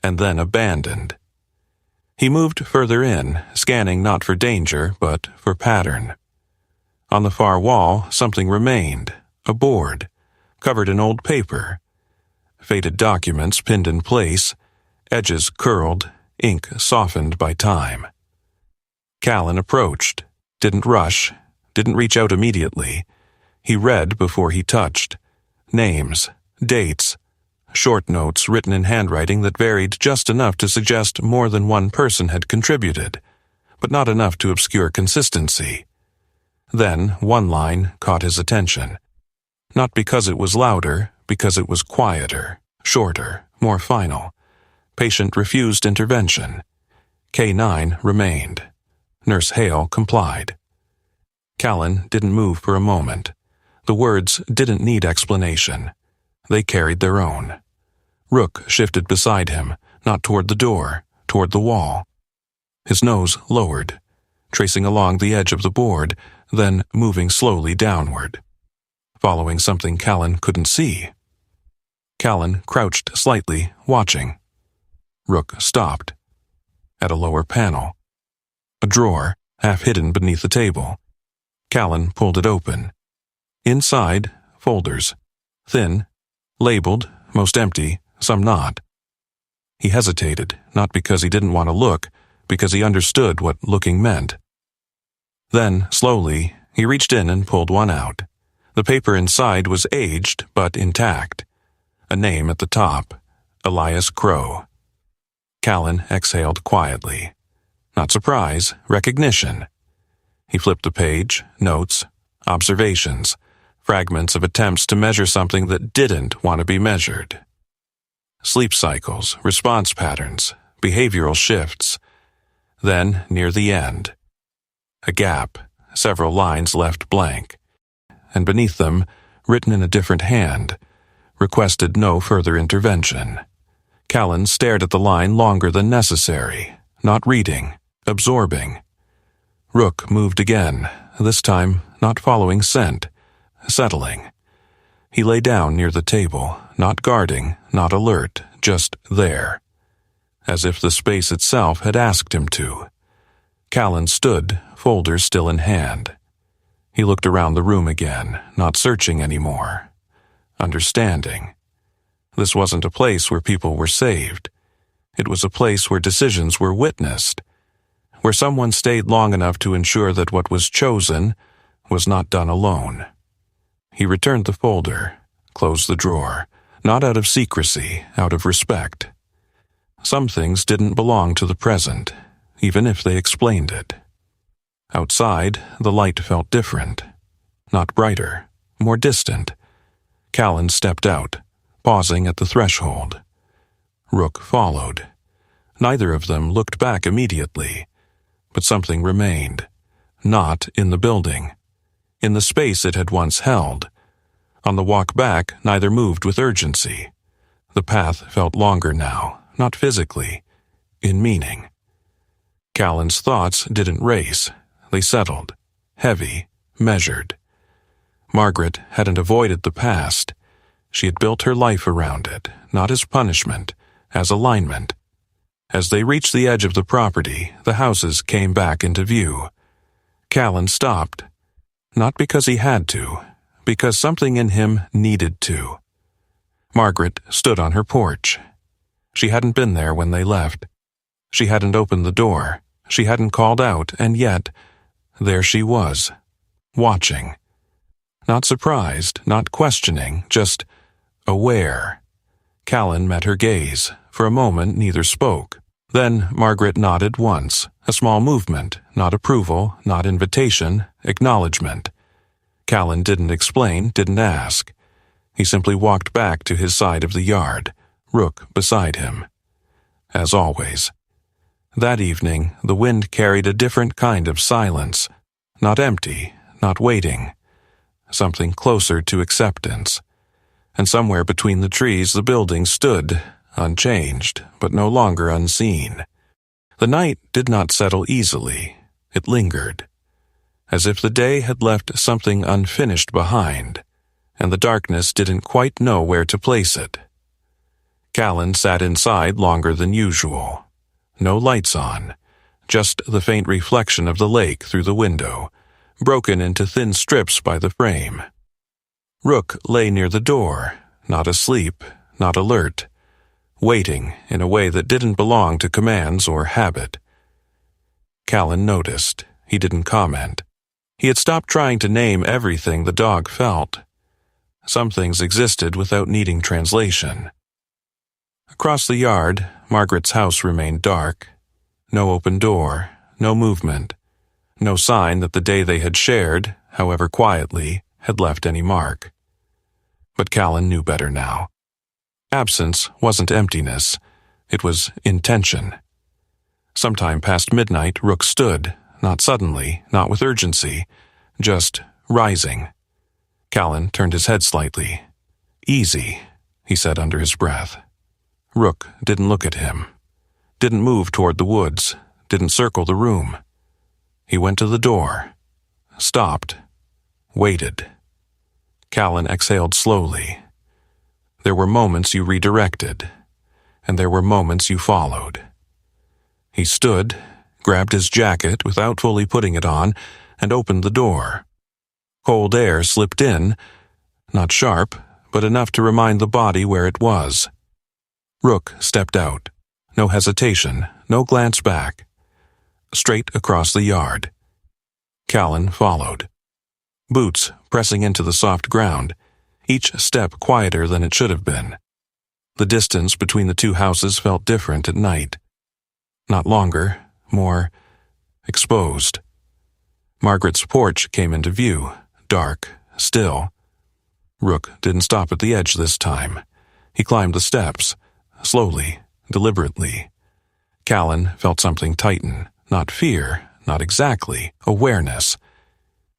and then abandoned. He moved further in, scanning not for danger, but for pattern. On the far wall, something remained, a board, covered in old paper. Faded documents pinned in place, edges curled, ink softened by time. Callan approached, didn't rush, didn't reach out immediately. He read before he touched. Names, dates, short notes written in handwriting that varied just enough to suggest more than one person had contributed, but not enough to obscure consistency. Then one line caught his attention. Not because it was louder, because it was quieter, shorter, more final. Patient refused intervention. K9 remained. Nurse Hale complied. Callan didn't move for a moment. The words didn't need explanation. They carried their own. Rook shifted beside him, not toward the door, toward the wall. His nose lowered, tracing along the edge of the board, then moving slowly downward, following something Callan couldn't see. Callan crouched slightly, watching. Rook stopped. At a lower panel. A drawer, half hidden beneath the table. Callan pulled it open. Inside, folders. Thin, labeled, most empty, some not. He hesitated, not because he didn't want to look, because he understood what looking meant. Then, slowly, he reached in and pulled one out. The paper inside was aged, but intact. A name at the top, Elias Crow. Callan exhaled quietly. Not surprise, recognition. He flipped the page, notes, observations, fragments of attempts to measure something that didn't want to be measured. Sleep cycles, response patterns, behavioral shifts. Then, near the end, a gap, several lines left blank, and beneath them, written in a different hand, requested no further intervention. Callan stared at the line longer than necessary, not reading, absorbing. Rook moved again, this time not following scent, settling. He lay down near the table, not guarding, not alert, just there, as if the space itself had asked him to. Callan stood, folder still in hand. He looked around the room again, not searching anymore. Understanding. This wasn't a place where people were saved. It was a place where decisions were witnessed, where someone stayed long enough to ensure that what was chosen was not done alone. He returned the folder, closed the drawer, not out of secrecy, out of respect. Some things didn't belong to the present, even if they explained it. Outside, the light felt different. Not brighter, more distant. Callan stepped out, pausing at the threshold. Rook followed. Neither of them looked back immediately, but something remained. Not in the building. In the space it had once held. On the walk back, neither moved with urgency. The path felt longer now, not physically, in meaning. Callan's thoughts didn't race. They settled, heavy, measured. Margaret hadn't avoided the past. She had built her life around it, not as punishment, as alignment. As they reached the edge of the property, the houses came back into view. Callan stopped. Not because he had to, because something in him needed to. Margaret stood on her porch. She hadn't been there when they left. She hadn't opened the door. She hadn't called out, and yet, there she was, watching. Not surprised, not questioning, just aware. Callan met her gaze. For a moment, neither spoke. Then Margaret nodded once, a small movement, not approval, not invitation, acknowledgement. Callan didn't explain, didn't ask. He simply walked back to his side of the yard, Rook beside him. As always. That evening, the wind carried a different kind of silence, not empty, not waiting, something closer to acceptance. And somewhere between the trees the building stood, unchanged, but no longer unseen. The night did not settle easily. It lingered, as if the day had left something unfinished behind, and the darkness didn't quite know where to place it. Callan sat inside longer than usual. No lights on, just the faint reflection of the lake through the window, broken into thin strips by the frame. Rook lay near the door, not asleep, not alert, waiting in a way that didn't belong to commands or habit. Callan noticed. He didn't comment. He had stopped trying to name everything the dog felt. Some things existed without needing translation. Across the yard, Margaret's house remained dark. No open door, no movement, no sign that the day they had shared, however quietly, had left any mark. But Callan knew better now. Absence wasn't emptiness. It was intention. Sometime past midnight, Rook stood, not suddenly, not with urgency, just rising. Callan turned his head slightly. Easy, he said under his breath. Rook didn't look at him, didn't move toward the woods, didn't circle the room. He went to the door, stopped, waited. Callan exhaled slowly. There were moments you redirected, and there were moments you followed. He stood, grabbed his jacket without fully putting it on, and opened the door. Cold air slipped in, not sharp, but enough to remind the body where it was. Rook stepped out. No hesitation, no glance back. Straight across the yard. Callan followed. Boots pressing into the soft ground, each step quieter than it should have been. The distance between the two houses felt different at night. Not longer, more exposed. Margaret's porch came into view, dark, still. Rook didn't stop at the edge this time. He climbed the steps, slowly, deliberately. Callan felt something tighten, not fear, not exactly, awareness.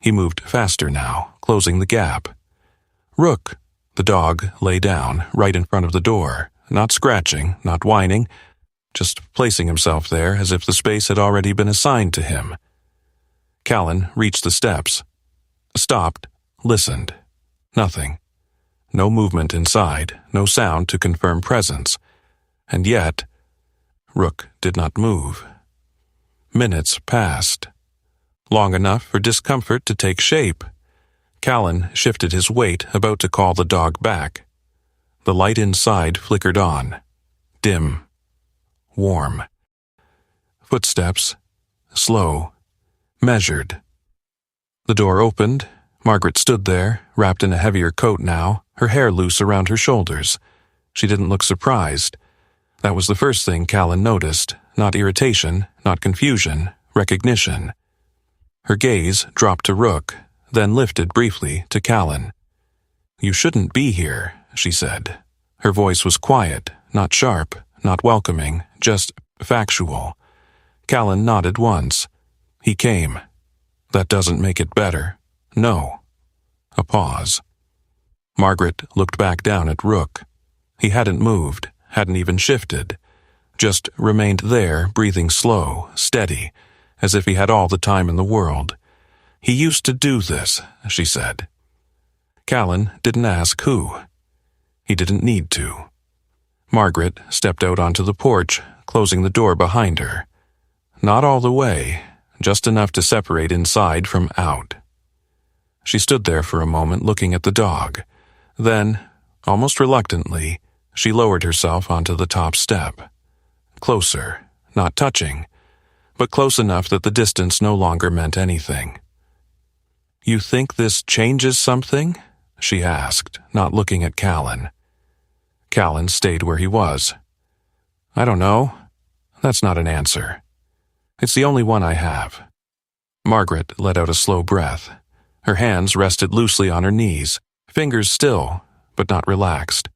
He moved faster now, closing the gap. Rook! The dog lay down, right in front of the door, not scratching, not whining, just placing himself there as if the space had already been assigned to him. Callan reached the steps, stopped, listened. Nothing. No movement inside, no sound to confirm presence. And yet, Rook did not move. Minutes passed. Long enough for discomfort to take shape. Callan shifted his weight, about to call the dog back. The light inside flickered on. Dim. Warm. Footsteps. Slow. Measured. The door opened. Margaret stood there, wrapped in a heavier coat now, her hair loose around her shoulders. She didn't look surprised. That was the first thing Callan noticed, not irritation, not confusion, recognition. Her gaze dropped to Rook, then lifted briefly to Callan. "You shouldn't be here," she said. Her voice was quiet, not sharp, not welcoming, just factual. Callan nodded once. He came. "That doesn't make it better." "No." A pause. Margaret looked back down at Rook. He hadn't moved, hadn't even shifted, just remained there, breathing slow, steady, as if he had all the time in the world. "He used to do this," she said. Callan didn't ask who. He didn't need to. Margaret stepped out onto the porch, closing the door behind her. Not all the way, just enough to separate inside from out. She stood there for a moment looking at the dog. Then, almost reluctantly, she lowered herself onto the top step. Closer, not touching, but close enough that the distance no longer meant anything. "You think this changes something?" she asked, not looking at Callan. Callan stayed where he was. "I don't know. That's not an answer. It's the only one I have." Margaret let out a slow breath. Her hands rested loosely on her knees, fingers still, but not relaxed.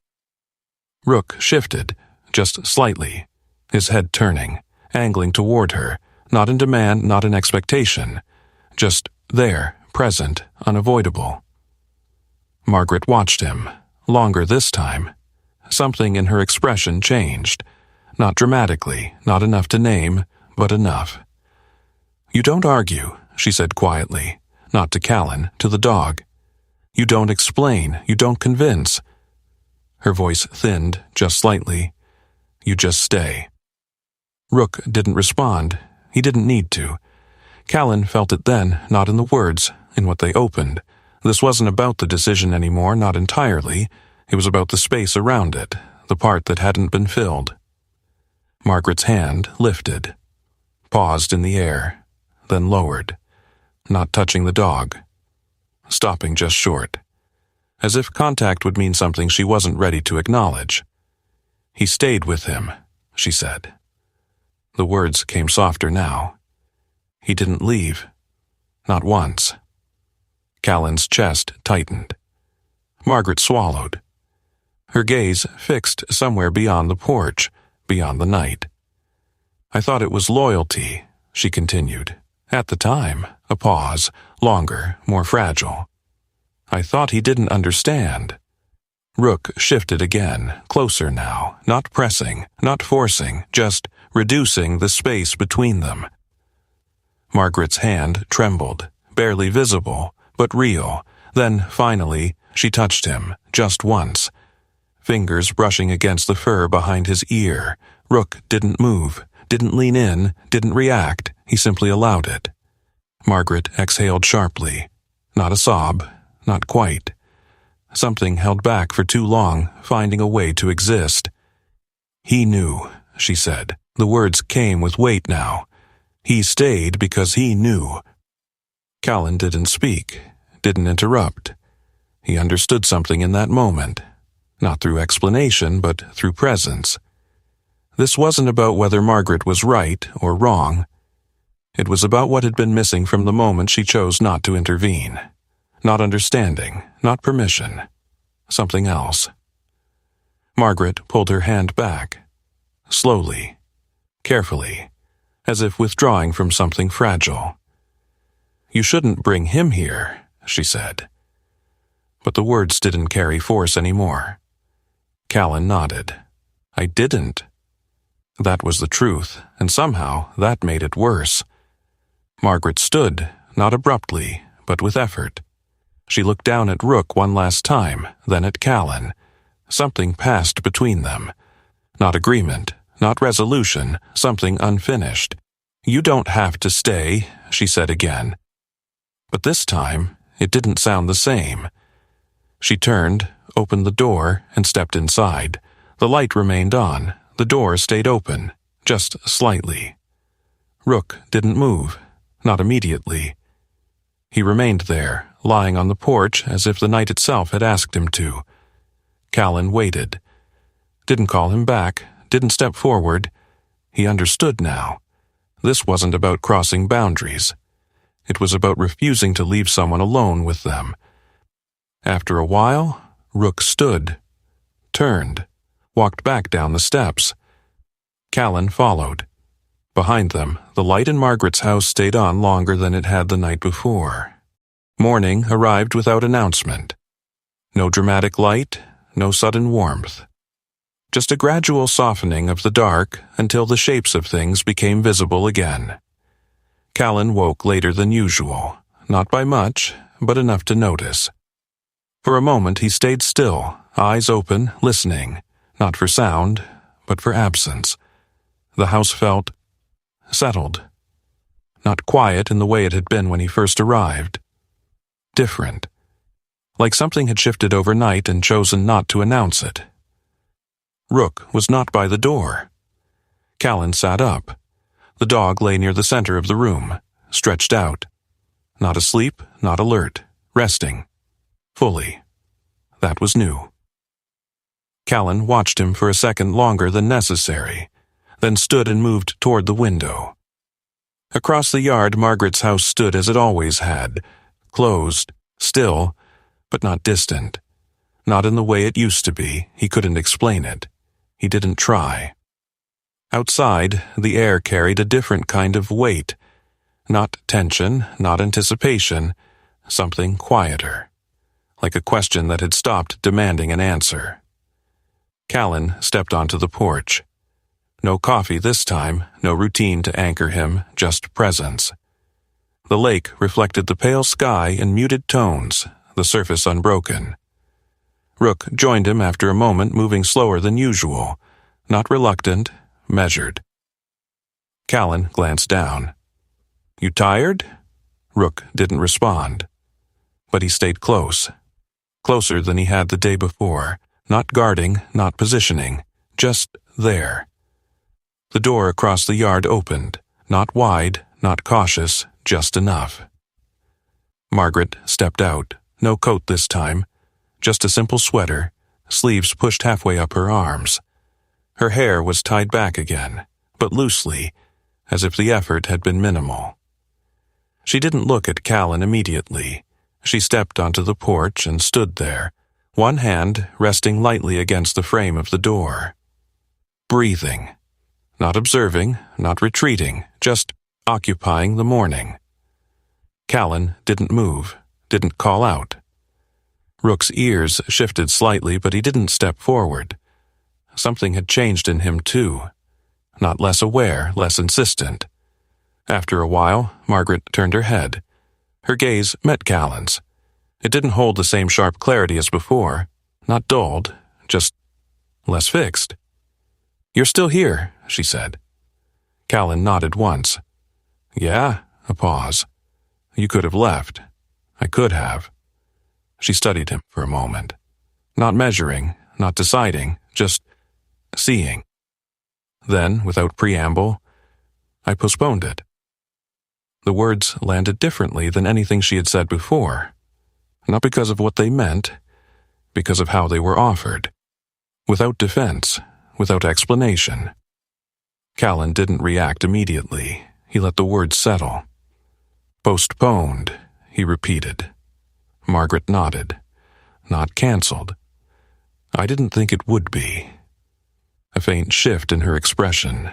Rook shifted, just slightly, his head turning, angling toward her, not in demand, not in expectation, just there, present, unavoidable. Margaret watched him, longer this time. Something in her expression changed, not dramatically, not enough to name, but enough. "You don't argue," she said quietly, not to Callan, to the dog. "You don't explain, you don't convince." Her voice thinned just slightly. "You just stay." Rook didn't respond. He didn't need to. Callan felt it then, not in the words, in what they opened. This wasn't about the decision anymore, not entirely. It was about the space around it, the part that hadn't been filled. Margaret's hand lifted, paused in the air, then lowered, not touching the dog, stopping just short, as if contact would mean something she wasn't ready to acknowledge. "He stayed with him," she said. The words came softer now. "He didn't leave. Not once." Callan's chest tightened. Margaret swallowed. Her gaze fixed somewhere beyond the porch, beyond the night. "I thought it was loyalty," she continued. "At the time, a pause, longer, more fragile. I thought he didn't understand." Rook shifted again, closer now, not pressing, not forcing, just reducing the space between them. Margaret's hand trembled, barely visible, but real. Then, finally, she touched him, just once. Fingers brushing against the fur behind his ear. Rook didn't move, didn't lean in, didn't react. He simply allowed it. Margaret exhaled sharply. Not a sob, not quite. Something held back for too long, finding a way to exist. He knew, she said. The words came with weight now. He stayed because he knew. Callan didn't speak, didn't interrupt. He understood something in that moment, not through explanation, but through presence. This wasn't about whether Margaret was right or wrong. It was about what had been missing from the moment she chose not to intervene. Not understanding, not permission. Something else. Margaret pulled her hand back. Slowly. Carefully. As if withdrawing from something fragile. "You shouldn't bring him here," she said. But the words didn't carry force anymore. Callan nodded. "I didn't." That was the truth, and somehow that made it worse. Margaret stood, not abruptly, but with effort. She looked down at Rook one last time, then at Callan. Something passed between them. Not agreement, not resolution, something unfinished. "You don't have to stay," she said again. But this time, it didn't sound the same. She turned, opened the door, and stepped inside. The light remained on. The door stayed open, just slightly. Rook didn't move, not immediately. He remained there, lying on the porch as if the night itself had asked him to. Callan waited. Didn't call him back, didn't step forward. He understood now. This wasn't about crossing boundaries. It was about refusing to leave someone alone with them. After a while, Rook stood, turned, walked back down the steps. Callan followed. Behind them, the light in Margaret's house stayed on longer than it had the night before. Morning arrived without announcement. No dramatic light, no sudden warmth. Just a gradual softening of the dark until the shapes of things became visible again. Callan woke later than usual, not by much, but enough to notice. For a moment he stayed still, eyes open, listening, not for sound, but for absence. The house felt settled. Not quiet in the way it had been when he first arrived. Different. Like something had shifted overnight and chosen not to announce it. Rook was not by the door. Callan sat up. The dog lay near the center of the room, stretched out. Not asleep, not alert, resting. Fully. That was new. Callan watched him for a second longer than necessary, then stood and moved toward the window. Across the yard, Margaret's house stood as it always had, closed, still, but not distant. Not in the way it used to be. He couldn't explain it. He didn't try. Outside, the air carried a different kind of weight. Not tension, not anticipation, something quieter. Like a question that had stopped demanding an answer. Callan stepped onto the porch. No coffee this time, no routine to anchor him, just presence. The lake reflected the pale sky in muted tones, the surface unbroken. Rook joined him after a moment, moving slower than usual, not reluctant, measured. Callan glanced down. "You tired?" Rook didn't respond. But he stayed close. Closer than he had the day before, not guarding, not positioning, just there. The door across the yard opened, not wide, not cautious, just enough. Margaret stepped out, no coat this time, just a simple sweater, sleeves pushed halfway up her arms. Her hair was tied back again, but loosely, as if the effort had been minimal. She didn't look at Callan immediately. She stepped onto the porch and stood there, one hand resting lightly against the frame of the door. Breathing. Not observing, not retreating, just occupying the morning. Callan didn't move, didn't call out. Rook's ears shifted slightly, but he didn't step forward. Something had changed in him, too. Not less aware, less insistent. After a while, Margaret turned her head. Her gaze met Callan's. It didn't hold the same sharp clarity as before. Not dulled, just less fixed. "You're still here," she said. Callan nodded once. "Yeah?" A pause. "You could have left." "I could have." She studied him for a moment. Not measuring, not deciding, just seeing. Then, without preamble, "I postponed it." The words landed differently than anything she had said before. Not because of what they meant, because of how they were offered. Without defense, without explanation. Callan didn't react immediately. He let the words settle. "Postponed," he repeated. Margaret nodded. "Not canceled." "I didn't think it would be." A faint shift in her expression.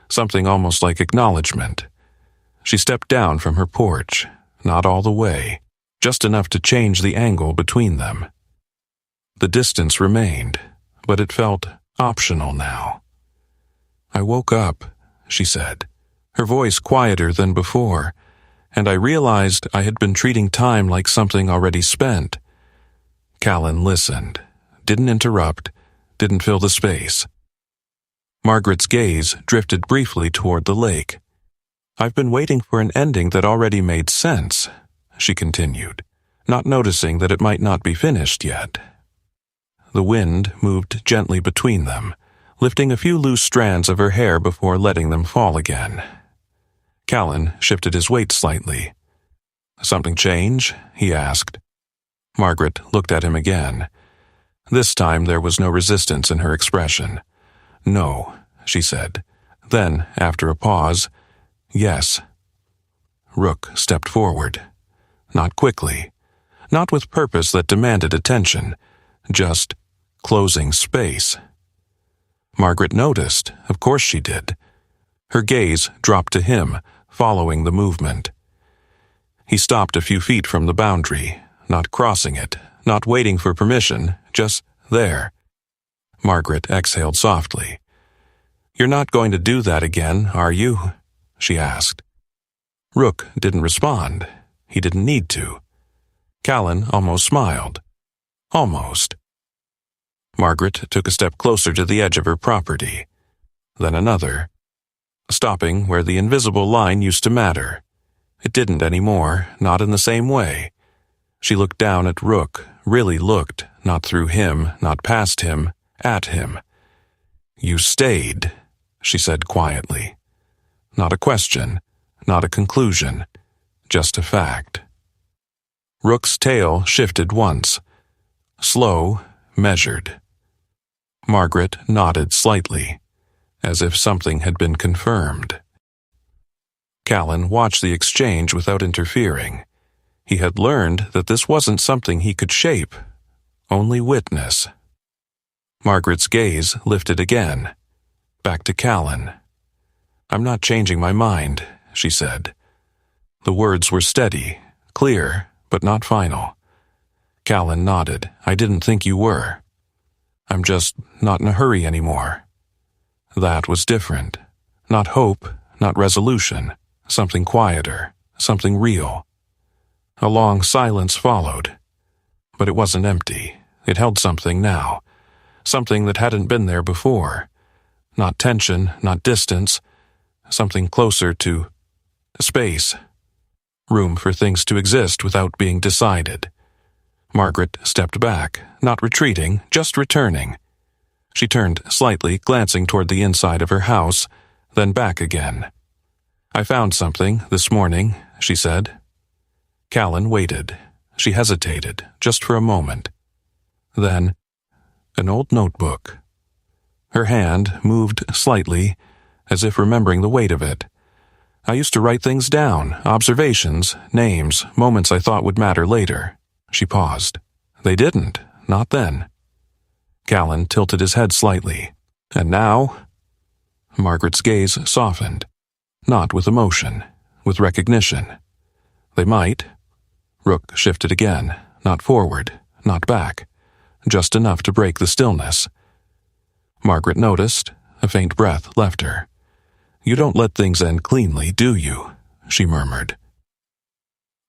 Something almost like acknowledgement. She stepped down from her porch, not all the way, just enough to change the angle between them. The distance remained, but it felt optional now. "I woke up," she said, her voice quieter than before, "and I realized I had been treating time like something already spent." Callan listened, didn't interrupt, didn't fill the space. Margaret's gaze drifted briefly toward the lake. "I've been waiting for an ending that already made sense," she continued, not noticing that it might not be finished yet. The wind moved gently between them, lifting a few loose strands of her hair before letting them fall again. Callan shifted his weight slightly. "Something change?" he asked. Margaret looked at him again. This time there was no resistance in her expression. "No," she said. Then, after a pause, "Yes." Rook stepped forward. Not quickly. Not with purpose that demanded attention. Just closing space. Margaret noticed. Of course she did. Her gaze dropped to him, following the movement. He stopped a few feet from the boundary, not crossing it, not waiting for permission, just there. Margaret exhaled softly. "You're not going to do that again, are you?" she asked. Rook didn't respond. He didn't need to. Callan almost smiled. Almost. Margaret took a step closer to the edge of her property. Then another. Stopping where the invisible line used to matter. It didn't anymore, not in the same way. She looked down at Rook, really looked, not through him, not past him, at him. "You stayed," she said quietly. Not a question, not a conclusion, just a fact. Rook's tail shifted once. Slow, measured. Margaret nodded slightly, as if something had been confirmed. Callan watched the exchange without interfering. He had learned that this wasn't something he could shape, only witness. Margaret's gaze lifted again, back to Callan. "I'm not changing my mind," she said. The words were steady, clear, but not final. Callan nodded. "I didn't think you were. I'm just not in a hurry anymore." That was different. Not hope, not resolution. Something quieter, something real. A long silence followed. But it wasn't empty. It held something now. Something that hadn't been there before. Not tension, not distance. Something closer to space. Room for things to exist without being decided. Margaret stepped back, not retreating, just returning. She turned slightly, glancing toward the inside of her house, then back again. "I found something this morning," she said. Callan waited. She hesitated, just for a moment. Then, an old notebook. Her hand moved slightly, as if remembering the weight of it. "I used to write things down, observations, names, moments I thought would matter later." She paused. "They didn't, not then." Callan tilted his head slightly. "And now?" Margaret's gaze softened. Not with emotion, with recognition. "They might." Rook shifted again, not forward, not back, just enough to break the stillness. Margaret noticed. A faint breath left her. "You don't let things end cleanly, do you?" she murmured.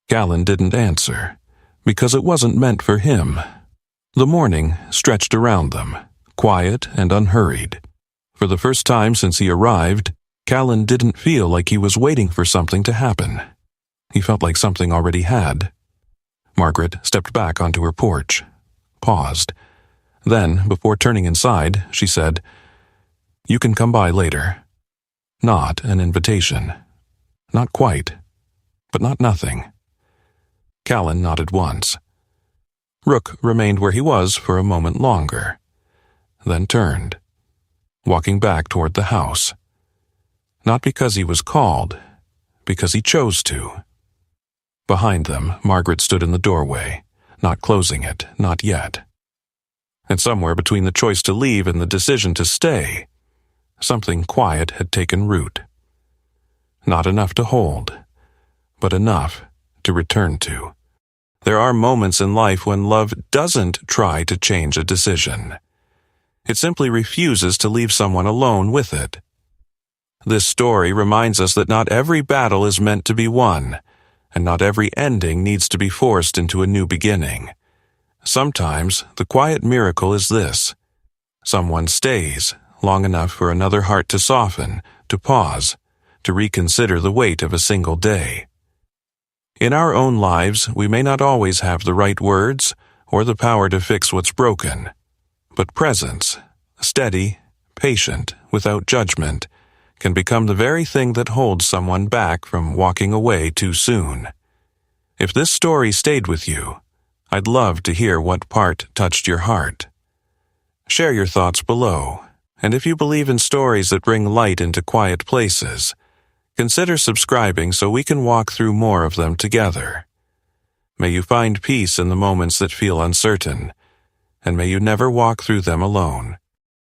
Callan didn't answer, because it wasn't meant for him. The morning stretched around them, quiet and unhurried. For the first time since he arrived, Callan didn't feel like he was waiting for something to happen. He felt like something already had. Margaret stepped back onto her porch, paused. Then, before turning inside, she said, "You can come by later." Not an invitation. Not quite, but not nothing. Callan nodded once. Rook remained where he was for a moment longer, then turned, walking back toward the house. Not because he was called, because he chose to. Behind them, Margaret stood in the doorway, not closing it, not yet. And somewhere between the choice to leave and the decision to stay, something quiet had taken root. Not enough to hold, but enough to return to. There are moments in life when love doesn't try to change a decision. It simply refuses to leave someone alone with it. This story reminds us that not every battle is meant to be won, and not every ending needs to be forced into a new beginning. Sometimes the quiet miracle is this: someone stays long enough for another heart to soften, to pause, to reconsider the weight of a single day. In our own lives, we may not always have the right words or the power to fix what's broken, but presence, steady, patient, without judgment, can become the very thing that holds someone back from walking away too soon. If this story stayed with you, I'd love to hear what part touched your heart. Share your thoughts below, and if you believe in stories that bring light into quiet places, consider subscribing so we can walk through more of them together. May you find peace in the moments that feel uncertain, and may you never walk through them alone.